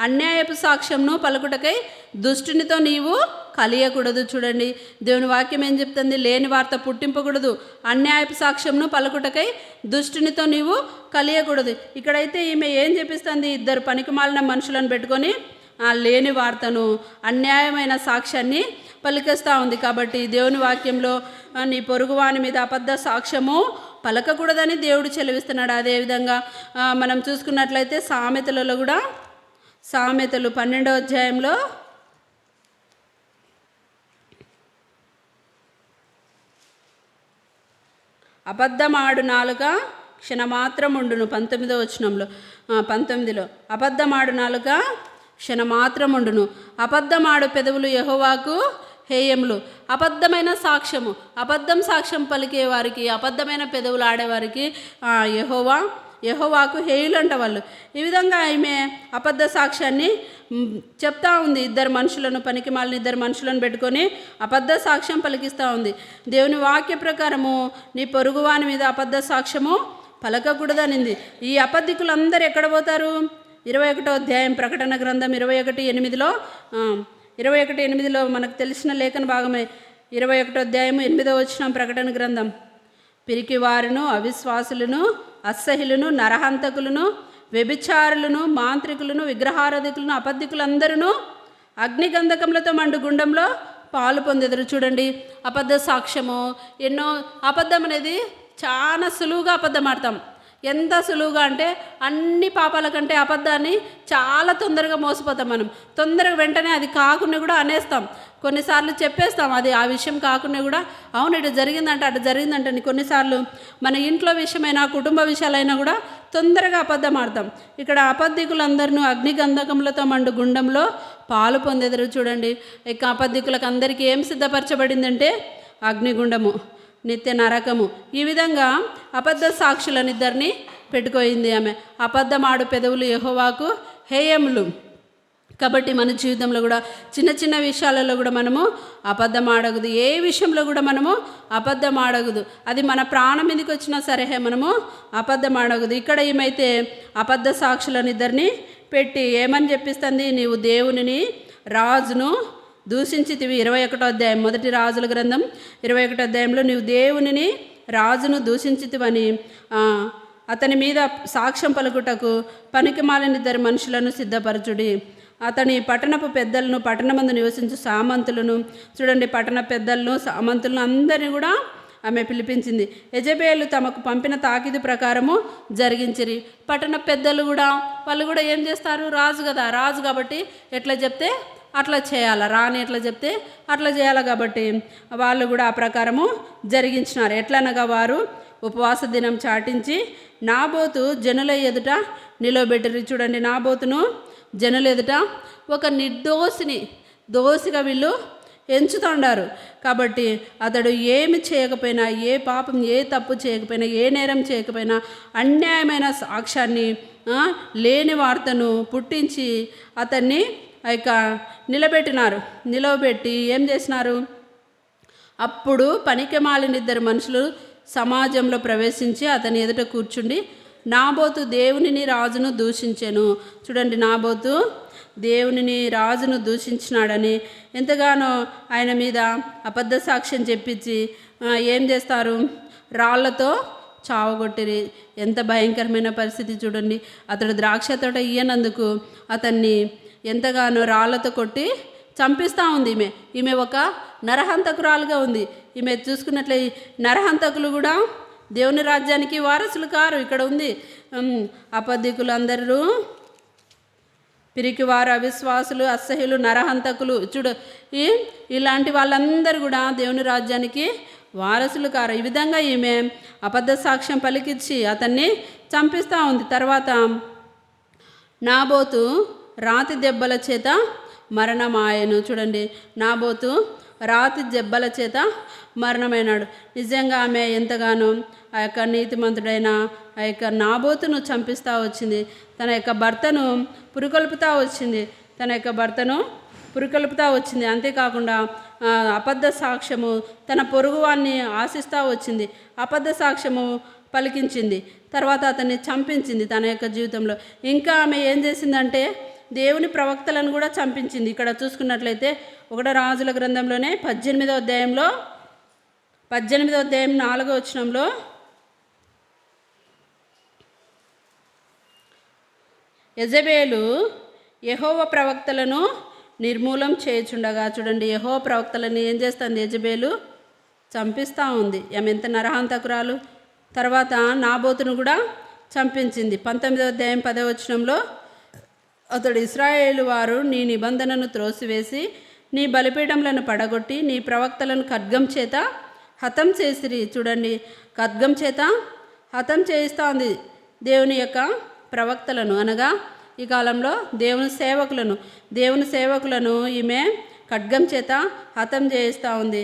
అన్యాయపు సాక్ష్యంను పలుకుటకై దుష్టునితో నీవు కలియకూడదు. చూడండి, దేవుని వాక్యం ఏం చెప్తుంది? లేని వార్త పుట్టింపకూడదు, అన్యాయపు సాక్ష్యంను పలుకుటకై దుష్టునితో నీవు కలియకూడదు. ఇక్కడైతే ఈమె ఏం చెప్పిస్తుంది? 2 పనికిమాలిన మనుషులను పెట్టుకొని లేని వార్తను, అన్యాయమైన సాక్ష్యాన్ని పలికేస్తూ ఉంది. కాబట్టి దేవుని వాక్యంలో నీ పొరుగువాని మీద అబద్ధ సాక్ష్యము పలకకూడదని దేవుడు చెలవిస్తున్నాడు. అదేవిధంగా మనం చూసుకున్నట్లయితే సామెతలలో కూడా, సామెతలు 12వ అధ్యాయంలో అబద్ధమాడు నాలుక క్షణమాత్రం ఉండును, 19వ వచనంలో 19లో అబద్ధమాడు నాలుక క్షణమాత్రం ఉండును, అబద్ధమాడు పెదవులు యెహోవాకు హేయములు. అబద్ధమైన సాక్ష్యము, అబద్ధం సాక్ష్యం పలికే వారికి, అబద్ధమైన పెదవులు ఆడేవారికి యెహోవాకు హేయులంట వాళ్ళు. ఈ విధంగా ఈమె అబద్ధ సాక్ష్యాన్ని చెప్తా ఉంది. పనికిమాలిన ఇద్దరు మనుషులను పెట్టుకొని అబద్ధ సాక్ష్యం పలికిస్తూ ఉంది. దేవుని వాక్య ప్రకారము నీ పొరుగువాని మీద అబద్ధ సాక్ష్యము పలకకూడదనింది. ఈ అబద్ధికులందరూ ఎక్కడ పోతారు? 21వ అధ్యాయం ప్రకటన గ్రంథం 21:8లో మనకు తెలిసిన లేఖన భాగమే. 21వ అధ్యాయం 8వ వచనం ప్రకటన గ్రంథం. పిరికి వారును, అవిశ్వాసులను, అసహ్యులను, నరహంతకులను, వ్యభిచారులను, మాంత్రికులను, విగ్రహారాధికులను, అబద్ధికులందరూ అగ్నిగంధకములతో మండు గుండంలో పాలు పొందెదరు. చూడండి, అబద్ధ సాక్ష్యము అబద్ధం అనేది చాలా సులువుగా అబద్ధం ఆడతాం. ఎంత సులువుగా అంటే అన్ని పాపాల కంటే అబద్ధాన్ని చాలా తొందరగా మోసపోతాం. మనం తొందరగా వెంటనే అది కాకుండా కూడా అనేస్తాం. కొన్నిసార్లు చెప్పేస్తాం, అది ఆ విషయం కాకుండా కూడా అవును ఇటు జరిగిందంటే అటు జరిగిందంటే. కొన్నిసార్లు మన ఇంట్లో విషయమైనా కుటుంబ విషయాలైనా కూడా తొందరగా అబద్ధం ఆడతాం. ఇక్కడ అబద్ధికులందరూ అగ్నిగంధకములతో మండు గుండంలో పాలు పొందేదరు. చూడండి, ఇక అబద్ధికులకు అందరికీ ఏం సిద్ధపరచబడిందంటే అగ్నిగుండము, నిత్య నరకము. ఈ విధంగా అబద్ధ సాక్షులనిద్దరిని పెట్టుకోయింది ఆమె. అబద్ధమాడు పెదవులు యెహోవాకు హేయములు. కాబట్టి మన జీవితంలో కూడా చిన్న చిన్న విషయాలలో కూడా మనము అబద్ధం ఆడకూడదు. ఏ విషయంలో కూడా మనము అబద్ధం ఆడకూడదు. అది మన ప్రాణం మీదకి వచ్చినా సరే మనము అబద్ధం ఆడకూడదు. ఇక్కడ ఏమైతే అబద్ధ సాక్షులనిద్దరిని పెట్టి ఏమని చెప్పిస్తుంది? నీవు దేవునిని, రాజును దూషించితివి. 21వ అధ్యాయం, మొదటి రాజుల గ్రంథం 21వ అధ్యాయంలో నీవు దేవునిని, రాజును దూషించితివని అతని మీద సాక్ష్యం పలుకుటకు పనికిమాలిన ఇద్దరు మనుషులను సిద్ధపరచుడి. అతని పట్టణపు పెద్దలను, పట్టణమందు నివసించు సామంతులను, చూడండి పట్టణ పెద్దలను, సామంతులను అందరినీ కూడా ఆమె పిలిపించింది. యెజబెలు తమకు పంపిన తాకీదు ప్రకారము జరిగించిరి. పట్టణ పెద్దలు కూడా వాళ్ళు కూడా ఏం చేస్తారు? రాజు కదా, రాజు కాబట్టి ఎట్లా చెప్తే అట్లా చేయాలా, రాని ఎట్లా చెప్తే అట్లా చేయాలి. కాబట్టి వాళ్ళు కూడా ఆ ప్రకారము జరిగించినారు. ఎట్లనగా వారు ఉపవాస దినం చాటించి నాబోతు జనుల ఎదుట నిలవబెట్టిరి. చూడండి, నాబోతును జనుల ఎదుట ఒక నిర్దోషిని దోషిగా వీళ్ళు ఎంచుతుండారు. కాబట్టి అతడు ఏమి చేయకపోయినా, ఏ పాపం, ఏ తప్పు చేయకపోయినా, ఏ నేరం చేయకపోయినా అన్యాయమైన సాక్ష్యాన్ని, లేని వార్తను పుట్టించి అతన్ని నిలబెట్టి ఏం చేసినారు? అప్పుడు పనికిమాలిన ఇద్దరు మనుషులు సమాజంలో ప్రవేశించి అతని ఎదుట కూర్చుండి నాబోతు దేవునిని, రాజును దూషించెను. చూడండి, నాబోతు దేవునిని, రాజును దూషించినాడని ఎంతగానో ఆయన మీద అబద్ధ సాక్ష్యం చెప్పించి ఏం చేస్తారు? రాళ్లతో చావగొట్టిరి. ఎంత భయంకరమైన పరిస్థితి చూడండి. అతడు ద్రాక్ష తోట ఇయ్యనందుకు అతన్ని ఎంతగానో రాళ్లతో కొట్టి చంపిస్తూ ఉంది. ఈమె ఒక నరహంతకురాలుగా ఉంది. ఈమె చూసుకున్నట్లే నరహంతకులు కూడా దేవుని రాజ్యానికి వారసులు కారు. ఇక్కడ ఉంది అబద్ధికులు అందరూ, పిరికివారు, అవిశ్వాసులు, అసహ్యులు, నరహంతకులు. ఇలాంటి వాళ్ళందరూ కూడా దేవుని రాజ్యానికి వారసులు కారు. ఈ విధంగా ఈమె అబద్ధ సాక్ష్యం పలికించి అతన్ని చంపిస్తూ ఉంది. తర్వాత నాబోతు రాతి దెబ్బల చేత మరణమాయను. చూడండి, నాబోతు రాతి దెబ్బల చేత మరణమైనాడు. నిజంగా ఆమె ఎంతగానో ఆ యొక్క నీతిమంతుడైన ఆ యొక్క నాబోతును చంపిస్తూ వచ్చింది. తన యొక్క భర్తను పురికొల్పుతూ వచ్చింది. అంతేకాకుండా అబద్ధ సాక్ష్యము తన పొరుగువాన్ని ఆశిస్తూ వచ్చింది. అబద్ధ సాక్ష్యము పలికించింది. తర్వాత అతన్ని చంపించింది తన యొక్క జీవితంలో. ఇంకా ఆమె ఏం చేసిందంటే దేవుని ప్రవక్తలను కూడా చంపించింది. ఇక్కడ చూసుకున్నట్లయితే 1 రాజుల గ్రంథంలోనే 18వ అధ్యాయం 4వ వచనంలో యెజబెలు యెహోవా ప్రవక్తలను నిర్మూలం చేయుచుండగా, చూడండి యెహోవా ప్రవక్తలను ఏం చేస్తుంది యెజబేలు? చంపిస్తూ ఉంది. ఆమె ఎంత నరహంతకురాలు. తర్వాత నాబోతును కూడా చంపించింది. 19వ అధ్యాయం 10వ వచనంలో, అతడు ఇశ్రాయేలు వారు నీ నిబంధనను త్రోసివేసి నీ బలిపీఠములను పడగొట్టి నీ ప్రవక్తలను ఖడ్గం చేత హతం చేసిరి. చూడండి, ఖడ్గం చేత హతం చేయిస్తూ ఉంది దేవుని యొక్క ప్రవక్తలను, అనగా ఈ కాలంలో దేవుని సేవకులను ఈమె ఖడ్గం చేత హతం చేయిస్తూ ఉంది,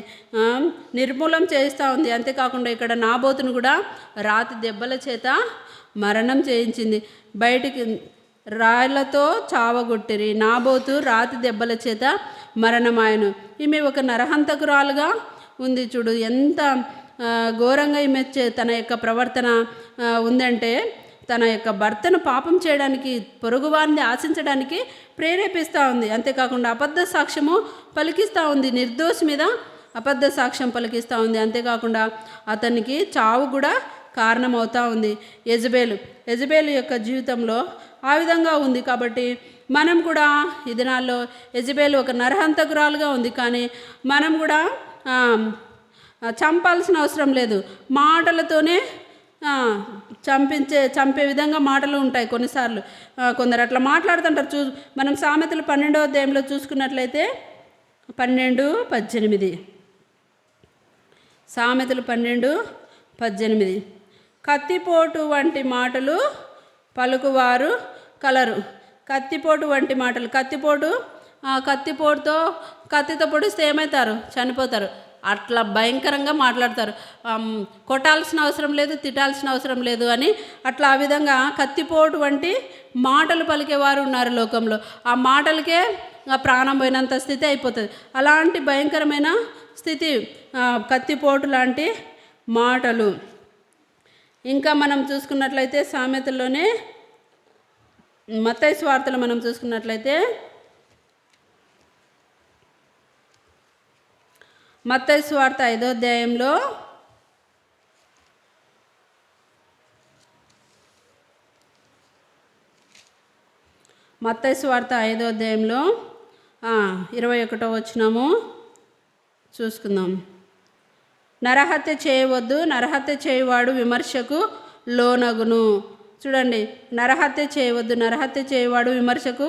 నిర్మూలం చేయిస్తూ ఉంది. అంతేకాకుండా ఇక్కడ నాబోతును కూడా రాతి దెబ్బల చేత మరణం చేయించింది. బయటికి రాళ్లతో చావగొట్టిరి. నాబోతు రాతి దెబ్బల చేత మరణమాయను. ఈమె ఒక నరహంతకురాలుగా ఉంది. చూడు ఎంత ఘోరంగా ఈమె తన యొక్క ప్రవర్తన ఉందంటే, తన యొక్క భర్తను పాపం చేయడానికి, పొరుగువారిని ఆశించడానికి ప్రేరేపిస్తూ ఉంది. అంతేకాకుండా అబద్ధ సాక్ష్యము పలికిస్తూ ఉంది. నిర్దోషి మీద అబద్ధ సాక్ష్యం పలికిస్తూ ఉంది. అంతేకాకుండా అతనికి చావు కూడా కారణమవుతూ ఉంది. యెజబేలు యొక్క జీవితంలో ఆ విధంగా ఉంది. కాబట్టి మనం కూడా ఈ దినాల్లో యెజబేలు ఒక నరహంతకురాలుగా ఉంది, కానీ మనం కూడా చంపాల్సిన అవసరం లేదు. మాటలతోనే చంపే విధంగా మాటలు ఉంటాయి కొన్నిసార్లు. కొందరు అట్లా మాట్లాడుతుంటారు. మనం సామెతలు 12వ అధ్యాయంలో చూసుకున్నట్లయితే 12:18, సామెతలు 12:18, కత్తిపోటు వంటి మాటలు పలుకువారు కలరు. కత్తిపోటు వంటి మాటలు, కత్తితో పొడిస్తే ఏమవుతారు? చనిపోతారు. అట్లా భయంకరంగా మాట్లాడతారు. కొట్టాల్సిన అవసరం లేదు, తిట్టాల్సిన అవసరం లేదు అని అట్లా ఆ విధంగా కత్తిపోటు వంటి మాటలు పలికేవారు ఉన్నారు లోకంలో. ఆ మాటలకే ప్రాణం పోయినంత స్థితి అయిపోతుంది. అలాంటి భయంకరమైన స్థితి కత్తిపోటు లాంటి మాటలు. ఇంకా మనం చూసుకున్నట్లయితే సామెతల్లోనే మత్తయి సువార్తలో మనం చూసుకున్నట్లయితే మత్తయి సువార్త 5వ అధ్యాయంలో మత్తయి సువార్త 5వ అధ్యాయంలో 21వ వచనము చూసుకుందాం. నరహత్య చేయవద్దు, నరహత్య చేయువాడు విమర్శకు లోనగును. చూడండి, నరహత్య చేయవద్దు, నరహత్య చేయువాడు విమర్శకు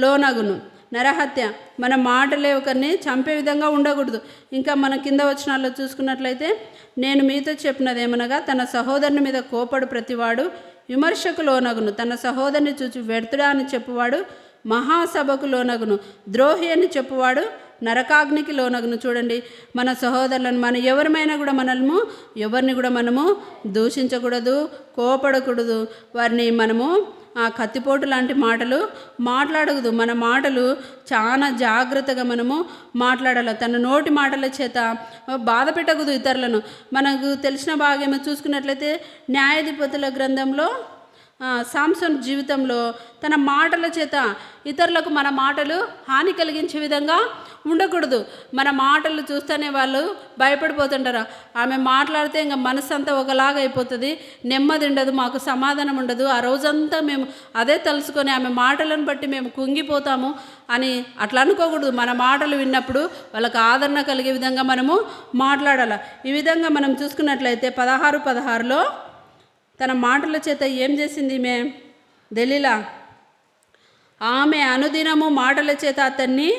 లోనగును. నరహత్య, మన మాటలే ఒకరిని చంపే విధంగా ఉండకూడదు. ఇంకా మన కింద వచనాల్లో చూసుకున్నట్లయితే, నేను మీతో చెప్పినదేమనగా తన సహోదరుని మీద కోపడు ప్రతివాడు విమర్శకు లోనగును, తన సహోదరుని చూచి వ్యర్థుడా అని చెప్పువాడు మహాసభకు లోనగును, ద్రోహి అని చెప్పువాడు నరకాగ్నికి లోనగును. చూడండి, మన సహోదరులను ఎవరిని కూడా మనము దూషించకూడదు, కోపడకూడదు. వారిని మనము కత్తిపోటు లాంటి మాటలు మాట్లాడకూడదు. మన మాటలు చాలా జాగ్రత్తగా మనము మాట్లాడాలి. తన నోటి మాటల చేత బాధ పెట్టకూడదు ఇతరులను. మనకు తెలిసిన భాగం చూసుకున్నట్లయితే న్యాయాధిపతుల గ్రంథంలో సాంసన్ జీవితంలో తన మాటల చేత ఇతరులకు మన మాటలు హాని కలిగించే విధంగా ఉండకూడదు. మన మాటలు చూస్తేనే వాళ్ళు భయపడిపోతుంటారు. ఆమె మాట్లాడితే ఇంకా మనసు అంతా ఒకలాగా అయిపోతుంది, నెమ్మది ఉండదు, మాకు సమాధానం ఉండదు. ఆ రోజంతా మేము అదే తలుసుకొని ఆమె మాటలను బట్టి మేము కుంగిపోతాము అని అట్లా అనుకోకూడదు. మన మాటలు విన్నప్పుడు వాళ్ళకి ఆదరణ కలిగే విధంగా మనము మాట్లాడాలి. ఈ విధంగా మనం చూసుకున్నట్లయితే 16:16లో తన మాటల చేత ఏం చేసింది ఈమె? దెలీలా ఆమె అనుదినము మాటల చేత అతన్ని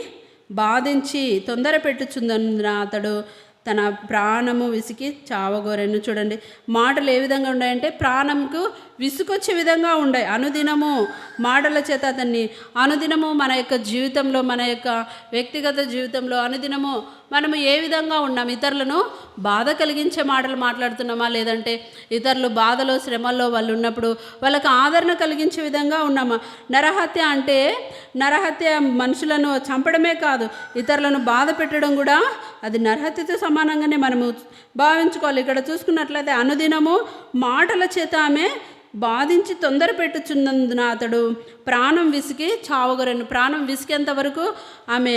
బాధించి తొందర పెట్టుచుందన్న అతడు తన ప్రాణము విసికి చావగోరెను. చూడండి, మాటలు ఏ విధంగా ఉన్నాయంటే ప్రాణంకు విసుకొచ్చే విధంగా ఉన్నాయి. అనుదినము మాటల చేత అతన్ని, అనుదినము మన యొక్క జీవితంలో, మన యొక్క వ్యక్తిగత జీవితంలో అనుదినము మనము ఏ విధంగా ఉన్నాం? ఇతరులను బాధ కలిగించే మాటలు మాట్లాడుతున్నామా, లేదంటే ఇతరులు బాధలో శ్రమల్లో వాళ్ళు ఉన్నప్పుడు వాళ్ళకు ఆదరణ కలిగించే విధంగా ఉన్నామా? నరహత్య మనుషులను చంపడమే కాదు, ఇతరులను బాధ పెట్టడం కూడా అది నరహత్యతో సమానంగానే మనము భావించుకోవాలి. ఇక్కడ చూసుకున్నట్లయితే అనుదినము మాటల చేత ఆమె బాధించి తొందర పెట్టుచున్నందున అతడు ప్రాణం విసికి చావగొరెను. ప్రాణం విసికేంత వరకు ఆమె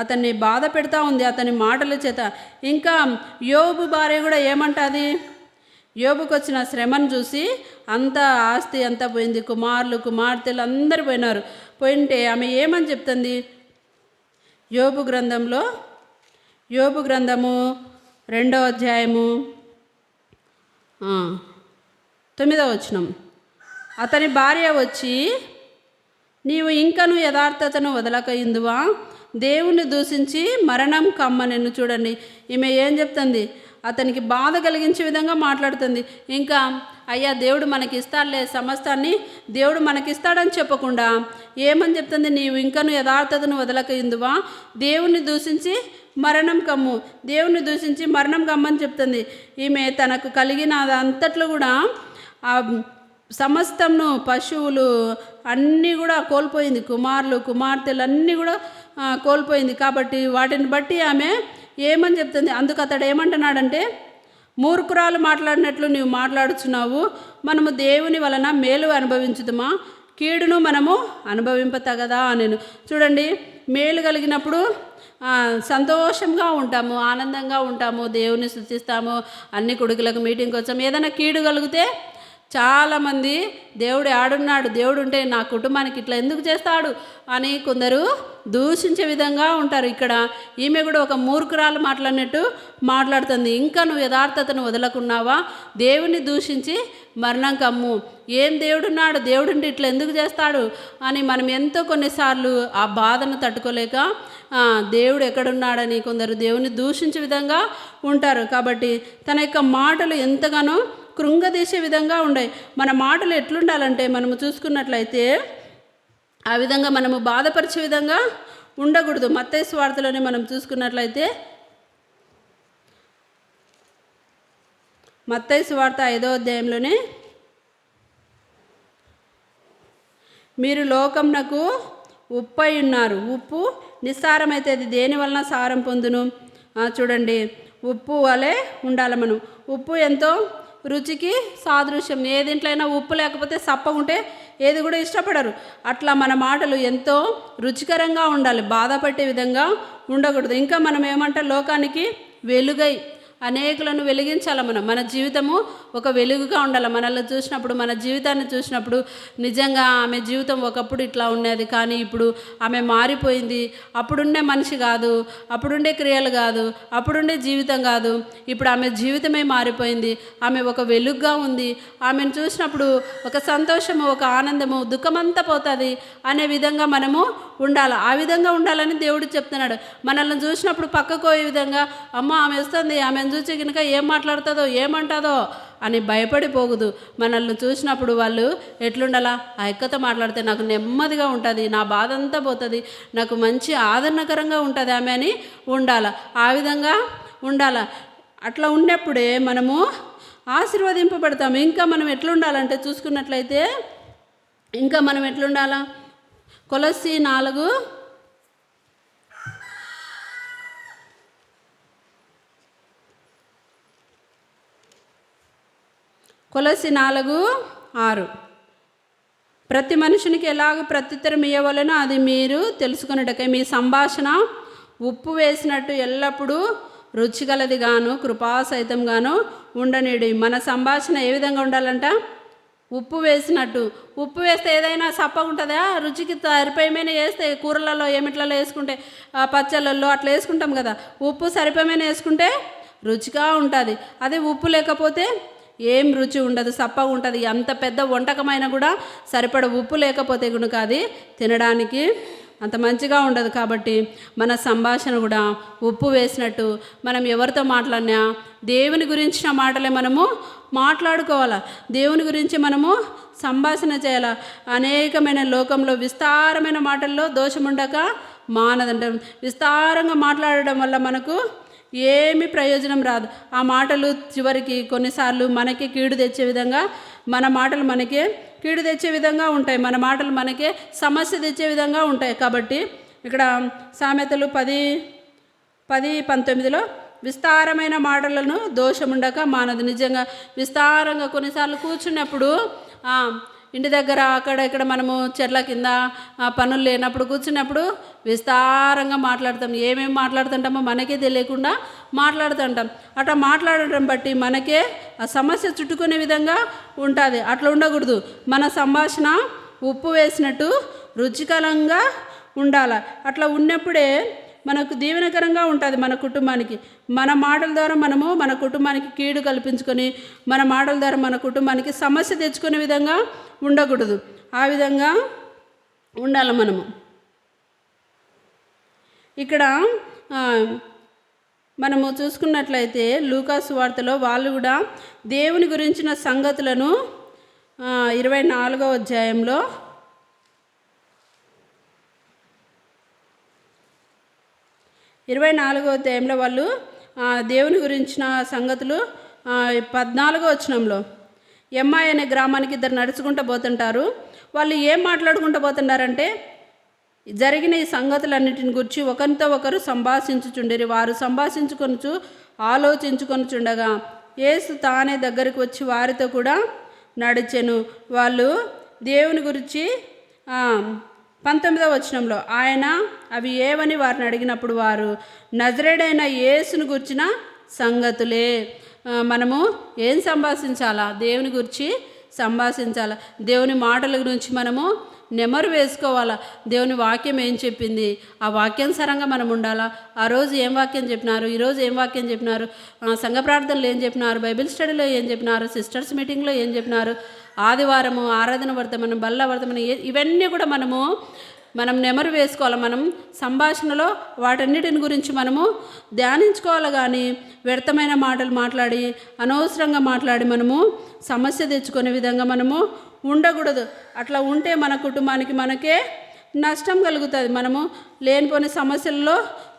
అతన్ని బాధ పెడతా ఉంది అతని మాటల చేత. ఇంకా యోబు భార్య కూడా ఏమంటుంది? యోబుకు వచ్చిన శ్రమను చూసి అంత ఆస్తి అంతా పోయింది, కుమారులు కుమార్తెలు అందరు పోయింటే ఆమె ఏమని చెప్తుంది? యోబు గ్రంథము 2వ అధ్యాయము 9వ వచనం. అతని భార్య వచ్చి, నీవు ఇంకను యథార్థతను వదలక ఇందువా? దేవుని దూషించి మరణం కమ్మనెను. చూడండి, ఈమె ఏం చెప్తుంది? అతనికి బాధ కలిగించే విధంగా మాట్లాడుతుంది. ఇంకా అయ్యా దేవుడు మనకి ఇస్తాడులే, సమస్తాన్ని దేవుడు మనకిస్తాడని చెప్పకుండా ఏమని చెప్తుంది? నీవు ఇంకను యథార్థతను వదలక ఇందువా? దేవుణ్ణి దూషించి మరణం కమ్ము, దేవుణ్ణి దూషించి మరణం కమ్మని చెప్తుంది. ఈమె తనకు కలిగిన అంతట్లో కూడా ఆ సమస్తమును, పశువులు అన్నీ కూడా కోల్పోయింది, కుమారులు కుమార్తెలు అన్నీ కూడా కోల్పోయింది. కాబట్టి వాటిని బట్టి ఆమె ఏమని చెప్తుంది? అందుకు అతడు ఏమంటున్నాడంటే, మూర్ఖురాలు మాట్లాడినట్లు నీవు మాట్లాడుచున్నావు, మనము దేవుని వలన మేలు అనుభవించుదుమా, కీడును మనము అనుభవింపతగదా నేను. చూడండి, మేలు కలిగినప్పుడు సంతోషంగా ఉంటాము, ఆనందంగా ఉంటాము, దేవుని స్తుతిస్తాము, అన్ని కొడుకులకు మీటింగ్కి వచ్చాము. ఏదైనా కీడు కలిగితే చాలామంది దేవుడు ఆడున్నాడు, దేవుడు ఉంటే నా కుటుంబానికి ఇట్లా ఎందుకు చేస్తాడు అని కొందరు దూషించే విధంగా ఉంటారు. ఇక్కడ ఈమె కూడా ఒక మూర్ఖురాలు మాట్లాడినట్టు మాట్లాడుతుంది. ఇంకా నువ్వు యథార్థతను వదలకున్నావా? దేవుని దూషించి మరణం కమ్ము. ఏం దేవుడున్నాడు, దేవుడుంటే ఇట్లా ఎందుకు చేస్తాడు అని మనం ఎంతో కొన్నిసార్లు ఆ బాధను తట్టుకోలేక దేవుడు ఎక్కడున్నాడని కొందరు దేవుని దూషించే విధంగా ఉంటారు. కాబట్టి తన యొక్క మాటలు ఎంతగానో కృంగదీసే విధంగా ఉన్నాయి. మన మాటలు ఎట్లుండాలంటే మనము చూసుకున్నట్లయితే ఆ విధంగా మనము బాధపరిచే విధంగా ఉండకూడదు. మత్తయి సువార్తలోనే మనం చూసుకున్నట్లయితే మత్తయి సువార్త 5వ అధ్యాయంలోనే, మీరు లోకమునకు ఉప్పై ఉన్నారు, ఉప్పు నిస్సారమైతే అది దేని వలన సారం పొందును? చూడండి, ఉప్పు వలె ఉండాలి మనం. ఉప్పు ఎంతో రుచికి సాదృశ్యం. ఏదింట్లైనా ఉప్పు లేకపోతే సప్పగుంటే ఏది కూడా ఇష్టపడరు. అట్లా మన మాటలు ఎంతో రుచికరంగా ఉండాలి, బాధపడే విధంగా ఉండకూడదు. ఇంకా మనం ఏమంటే లోకానికి వెలుగై అనేకులను వెలిగించాలి. మన జీవితము ఒక వెలుగుగా ఉండాలి. మనల్ని చూసినప్పుడు, మన జీవితాన్ని చూసినప్పుడు నిజంగా ఆమె జీవితం ఒకప్పుడు ఇట్లా ఉండేది, కానీ ఇప్పుడు ఆమె మారిపోయింది. అప్పుడుండే మనిషి కాదు, అప్పుడుండే క్రియలు కాదు, అప్పుడుండే జీవితం కాదు, ఇప్పుడు ఆమె జీవితమే మారిపోయింది. ఆమె ఒక వెలుగుగా ఉంది. ఆమెను చూసినప్పుడు ఒక సంతోషము, ఒక ఆనందము, దుఃఖమంతా పోతుంది అనే విధంగా మనము ఉండాలి. ఆ విధంగా ఉండాలని దేవుడు చెప్తున్నాడు. మనల్ని చూసినప్పుడు పక్కకు పోయే విధంగా, అమ్మ ఆమె వస్తుంది, ఆమెను చూసి కనుక ఏం మాట్లాడుతుందో ఏమంటుందో అని భయపడిపోకూడదు. మనల్ని చూసినప్పుడు వాళ్ళు ఎట్లుండాలా? ఆ ఎక్కతో మాట్లాడితే నాకు నెమ్మదిగా ఉంటుంది, నా బాధ అంతా పోతుంది, నాకు మంచి ఆదరణకరంగా ఉంటుంది ఆమె అని ఉండాలి. ఆ విధంగా ఉండాలి. అట్లా ఉన్నప్పుడే మనము ఆశీర్వదింపబడతాము. ఇంకా మనం ఎట్లుండాలంటే చూసుకున్నట్లయితే ఇంకా మనం ఎట్లుండాలా? కొలస్సీ 4 6, ప్రతి మనుషునికి ఎలాగ ప్రత్యుత్తరం ఇవ్వవలనో అది మీరు తెలుసుకున్నట్టకే మీ సంభాషణ ఉప్పు వేసినట్టు ఎల్లప్పుడూ రుచిగలదిగాను కృపాసహితంగాను ఉండనీడి. మన సంభాషణ ఏ విధంగా ఉండాలంట? ఉప్పు వేసినట్టు. ఉప్పు వేస్తే ఏదైనా సప్పగా ఉంటుందా? రుచికి సరిపోయమైన వేస్తే కూరలలో ఏమిట్లలో వేసుకుంటే, పచ్చళ్ళల్లో అట్లా వేసుకుంటాం కదా, ఉప్పు సరిపోయమైన వేసుకుంటే రుచిగా ఉంటుంది. అదే ఉప్పు లేకపోతే ఏం రుచి ఉండదు, సప్పగా ఉంటుంది. అంత పెద్ద వంటకమైన కూడా సరిపడ ఉప్పు లేకపోతే కనుక అది తినడానికి అంత మంచిగా ఉండదు. కాబట్టి మన సంభాషణ కూడా ఉప్పు వేసినట్టు మనం ఎవరితో మాట్లాడినా దేవుని గురించిన మాటలే మనము మాట్లాడుకోవాలా. దేవుని గురించి మనము సంభాషణ చేయాలి. అనేకమైన లోకంలో విస్తారమైన మాటల్లో దోషముండక మానదంట. విస్తారంగా మాట్లాడడం వల్ల మనకు ఏమి ప్రయోజనం రాదు. ఆ మాటలు చివరికి కొన్నిసార్లు మనకి కీడు తెచ్చే విధంగా, మన మాటలు మనకే కీడు తెచ్చే విధంగా ఉంటాయి, మన మాటలు మనకే సమస్య తెచ్చే విధంగా ఉంటాయి. కాబట్టి ఇక్కడ సామెతలు 10:19 విస్తారమైన మాటలను దోషముండక మానదు. నిజంగా విస్తారంగా కొన్నిసార్లు కూర్చున్నప్పుడు ఇంటి దగ్గర అక్కడ ఇక్కడ మనము చెట్ల కింద పనులు లేనప్పుడు కూర్చున్నప్పుడు విస్తారంగా మాట్లాడతాం. ఏమేమి మాట్లాడుతుంటామో మనకే తెలియకుండా మాట్లాడుతుంటాం. అట్లా మాట్లాడటం బట్టి మనకే ఆ సమస్య చుట్టుకునే విధంగా ఉంటుంది. అట్లా ఉండకూడదు. మన సంభాషణ ఉప్పు వేసినట్టు రుచికరంగా ఉండాలి. అట్లా ఉన్నప్పుడే మనకు దీవెనకరంగా ఉంటుంది మన కుటుంబానికి. మన మాటల ద్వారా మనము మన కుటుంబానికి కీడు కల్పించుకొని, మన మాటల ద్వారా మన కుటుంబానికి సమస్య తెచ్చుకునే విధంగా ఉండకూడదు. ఆ విధంగా ఉండాలి మనము. ఇక్కడ మనము చూసుకున్నట్లయితే లూకా సువార్తలో వాళ్ళు కూడా దేవుని గురించిన సంగతులను 24వ అధ్యాయంలో 24వ అధ్యాయంలో వాళ్ళు దేవుని గురించిన సంగతులు 14వ వచనంలో ఎమ్మాయి అనే గ్రామానికి ఇద్దరు నడుచుకుంటూ పోతుంటారు. వాళ్ళు ఏం మాట్లాడుకుంటూ పోతున్నారంటే జరిగిన ఈ సంగతులన్నిటిని గురించి ఒకరితో ఒకరు సంభాషించుచుండిరి. వారు సంభాషించుకొనుచు ఆలోచించుకొనుచుండగా యేసు తానే దగ్గరికి వచ్చి వారితో కూడా నడిచెను. వాళ్ళు దేవుని గురించి 19వ వచనంలో ఆయన అవి ఏవని వారిని అడిగినప్పుడు వారు నజరేడైన యేసును గురించిన సంగతులే. మనము ఏం సంభాషించాలా? దేవుని గురించి సంభాషించాలా. దేవుని మాటల గురించి మనము నెమరు వేసుకోవాలా. దేవుని వాక్యం ఏం చెప్పింది, ఆ వాక్యానుసారంగా మనం ఉండాలా. ఆ రోజు ఏం వాక్యం చెప్పినారు, ఈరోజు ఏం వాక్యం చెప్పినారు, సంఘ ప్రార్థనలు ఏం చెప్పినారు, బైబిల్ స్టడీలో ఏం చెప్పినారు, సిస్టర్స్ మీటింగ్లో ఏం చెప్పినారు, ఆదివారము ఆరాధన వర్తమానం, బల్ల వర్తమానం, ఇవన్నీ కూడా మనం నెమరు వేసుకోవాలి. మనం సంభాషణలో వాటన్నిటిని గురించి మనము ధ్యానించుకోవాలి. కానీ వ్యర్థమైన మాటలు మాట్లాడి అనవసరంగా మాట్లాడి మనము సమస్య తెచ్చుకునే విధంగా మనము ఉండకూడదు. అట్లా ఉంటే మన మనకే నష్టం కలుగుతుంది. మనము లేనిపోని సమస్యల్లో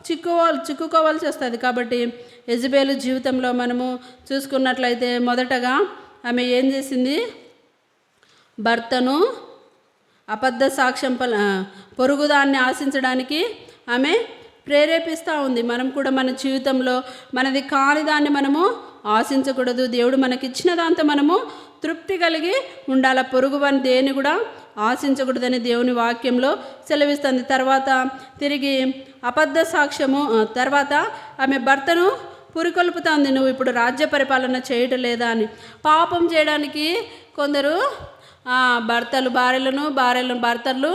చిక్కుకోవాల్సి వస్తుంది. కాబట్టి యెజబెలు జీవితంలో మనము చూసుకున్నట్లయితే మొదటగా ఆమె ఏం చేసింది? భర్తను అబద్ధ సాక్ష్యం పొరుగుదాన్ని ఆశించడానికి ఆమె ప్రేరేపిస్తూ ఉంది. మనం కూడా మన జీవితంలో మనది కాని దాన్ని మనము ఆశించకూడదు. దేవుడు మనకిచ్చిన దాంతో మనము తృప్తి కలిగి ఉండాలి. పొరుగు అని దేన్ని కూడా ఆశించకూడదని దేవుని వాక్యంలో సెలవిస్తుంది. తర్వాత తిరిగి అబద్ధ సాక్ష్యము తర్వాత ఆమె భర్తను పురికొల్పుతుంది. నువ్వు ఇప్పుడు రాజ్య పరిపాలన చేయటం లేదా అని. పాపం చేయడానికి కొందరు భార్యలను భర్తలు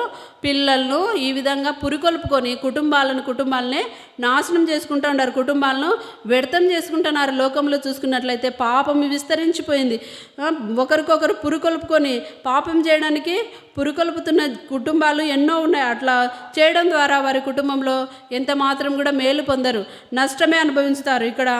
పిల్లలను ఈ విధంగా పురికొల్పుకొని కుటుంబాలనే నాశనం చేసుకుంటూ ఉన్నారు. కుటుంబాలను వ్యర్థం చేసుకుంటున్నారు. లోకంలో చూసుకున్నట్లయితే పాపం విస్తరించిపోయింది. ఒకరికొకరు పురికొల్పుకొని పాపం చేయడానికి పురికొల్పుతున్న కుటుంబాలు ఎన్నో ఉన్నాయి. అట్లా చేయడం ద్వారా వారి కుటుంబంలో ఎంత మాత్రం కూడా మేలు పొందరు, నష్టమే అనుభవిస్తారు. ఇక్కడ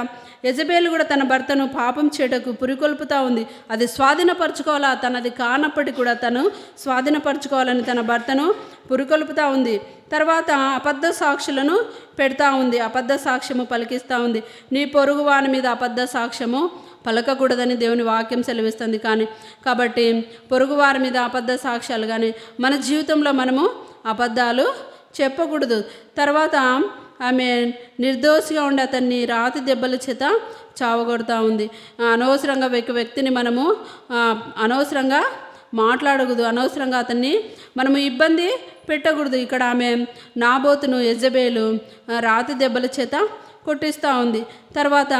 యెజబెలు కూడా తన భర్తను పాపం చేయటకు పురికొల్పుతూ ఉంది. అది స్వాధీనపరచుకోవాలా, తనది కానప్పటికీ కూడా తను స్వాధీనపరచుకోవాలని తన భర్తను పురికొల్పుతూ ఉంది. తర్వాత అబద్ధ సాక్షులను పెడతా ఉంది. అబద్ధ సాక్ష్యము పలికిస్తూ ఉంది. నీ పొరుగు వాని మీద అబద్ధ సాక్ష్యము పలకకూడదని దేవుని వాక్యం సెలవిస్తుంది. కాబట్టి పొరుగువారి మీద అబద్ధ సాక్ష్యాలు కానీ మన జీవితంలో మనము అబద్ధాలు చెప్పకూడదు. తర్వాత ఆమె నిర్దోషిగా ఉండి అతన్ని రాతి దెబ్బల చేత చావగొడుతూ ఉంది. అనవసరంగా వ్యక్తిని మనము అనవసరంగా మాట్లాడకూడదు, అనవసరంగా అతన్ని మనము ఇబ్బంది పెట్టకూడదు. ఇక్కడ ఆమె నాబోతును యెజబెలు రాతి దెబ్బల చేత కొట్టిస్తూ ఉంది. తర్వాత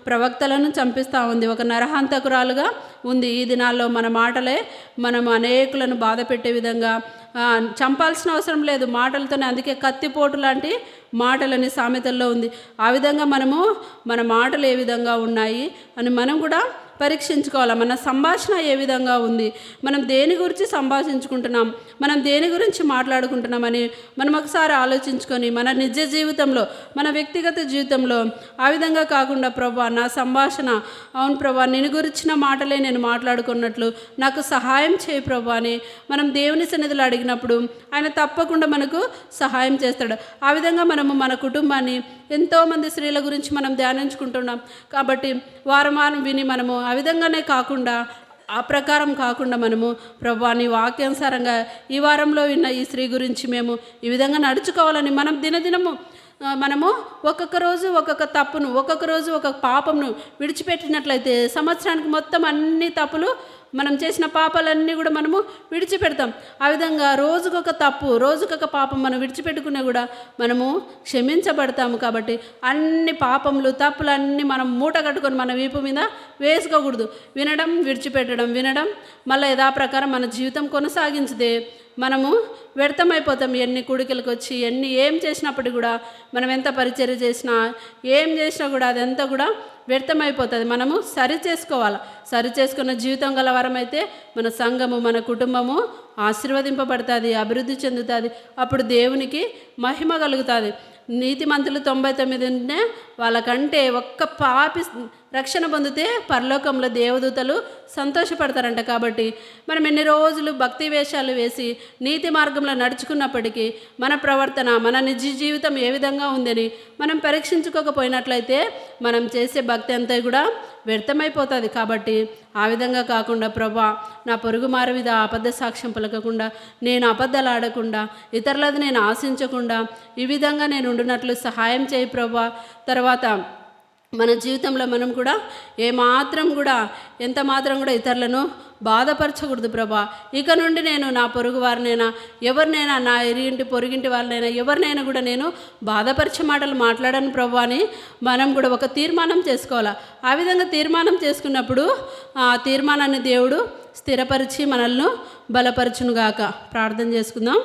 ప్రవక్తలను చంపిస్తూ ఉంది. ఒక నరహంతకురాలుగా ఉంది. ఈ దినాల్లో మన మాటలే మనం అనేకులను బాధ పెట్టే విధంగా చంపాల్సిన అవసరం లేదు, మాటలతోనే. అందుకే కత్తిపోటు లాంటి మాటలని సామెతల్లో ఉంది. ఆ విధంగా మన మాటలు ఏ విధంగా ఉన్నాయి అని మనం కూడా పరీక్షించుకోవాలి. మన సంభాషణ ఏ విధంగా ఉంది, మనం దేని గురించి సంభాషించుకుంటున్నాం, మనం దేని గురించి మాట్లాడుకుంటున్నామని మనం ఒకసారి ఆలోచించుకొని మన నిజ జీవితంలో, మన వ్యక్తిగత జీవితంలో ఆ విధంగా కాకుండా ప్రభా నా సంభాషణ అవును ప్రభా నేను గురించిన మాటలే నేను మాట్లాడుకున్నట్లు నాకు సహాయం చేయి ప్రభా అని మనం దేవుని సన్నిధిలో అడిగినప్పుడు ఆయన తప్పకుండా మనకు సహాయం చేస్తాడు. ఆ విధంగా మనము మన కుటుంబాన్ని, ఎంతోమంది స్త్రీల గురించి మనం ధ్యానించుకుంటున్నాం. కాబట్టి వారం విని మనము ఆ విధంగానే కాకుండా, ఆ ప్రకారం కాకుండా మనము ప్రభువా నీ వాక్యానుసారంగా ఈ వారంలో విన్న ఈ స్త్రీ గురించి మేము ఈ విధంగా నడుచుకోవాలని మనం దినదినము మనము ఒక్కొక్క రోజు ఒక్కొక్క తప్పును, ఒక్కొక్క రోజు ఒక్కొక్క పాపమును విడిచిపెట్టినట్లయితే సంవత్సరానికి మొత్తం అన్ని తప్పులు మనం చేసిన పాపాలన్నీ కూడా మనము విడిచిపెడతాం. ఆ విధంగా రోజుకొక తప్పు, రోజుకొక పాపం మనం విడిచిపెట్టుకునే కూడా మనము క్షమించబడతాము. కాబట్టి అన్ని పాపములు, తప్పులన్నీ మనం మూట కట్టుకొని మన వీపు మీద వేసుకోకూడదు. వినడం, విడిచిపెట్టడం, వినడం, మళ్ళీ యథాప్రకారం మన జీవితం కొనసాగించితే మనము వ్యర్థమైపోతాం. ఎన్ని కూడికలకు వచ్చి ఏం చేసినప్పటికీ కూడా, మనం ఎంత పరిచర్య చేసినా, ఏం చేసినా కూడా అదంతా కూడా వ్యర్థమైపోతుంది. మనము సరి చేసుకోవాలి. సరి చేసుకున్న జీవితం గలవారమైతే మన సంఘము, మన కుటుంబము ఆశీర్వదింపబడుతుంది, అభివృద్ధి చెందుతుంది. అప్పుడు దేవునికి మహిమ కలుగుతుంది. నీతిమంతులు 99 ఉంటే వాళ్ళకంటే ఒక్క పాపి రక్షణ పొందితే పరలోకంలో దేవదూతలు సంతోషపడతారంట. కాబట్టి మనం ఎన్ని రోజులు భక్తి వేషాలు వేసి నీతి మార్గంలో నడుచుకున్నప్పటికీ మన ప్రవర్తన, మన నిజ జీవితం ఏ విధంగా ఉందని మనం పరీక్షించుకోకపోయినట్లయితే మనం చేసే భక్తి అంతా కూడా వ్యర్థమైపోతుంది. కాబట్టి ఆ విధంగా కాకుండా, ప్రభా నా పొరుగు మారి మీద అబద్ధ సాక్ష్యం పలకకుండా, నేను అబద్ధాలు ఆడకుండా, ఇతరులది నేను ఆశించకుండా ఈ విధంగా నేను ఉండునట్లు సహాయం చేయి ప్రభా. తర్వాత మన జీవితంలో మనం కూడా ఏమాత్రం కూడా, ఎంత మాత్రం కూడా ఇతరులను బాధపరచకూడదు ప్రభా. ఇక నుండి నేను నా పొరుగు వారినైనా, ఎవరినైనా, నా ఇరుగింటి పొరుగింటి వాళ్ళనైనా, ఎవరినైనా కూడా నేను బాధపరిచే మాటలు మాట్లాడను ప్రభా అని మనం కూడా ఒక తీర్మానం చేసుకోవాలి. ఆ విధంగా తీర్మానం చేసుకున్నప్పుడు ఆ తీర్మానాన్ని దేవుడు స్థిరపరిచి మనల్ని బలపరచునుగాక. ప్రార్థన చేసుకుందాం.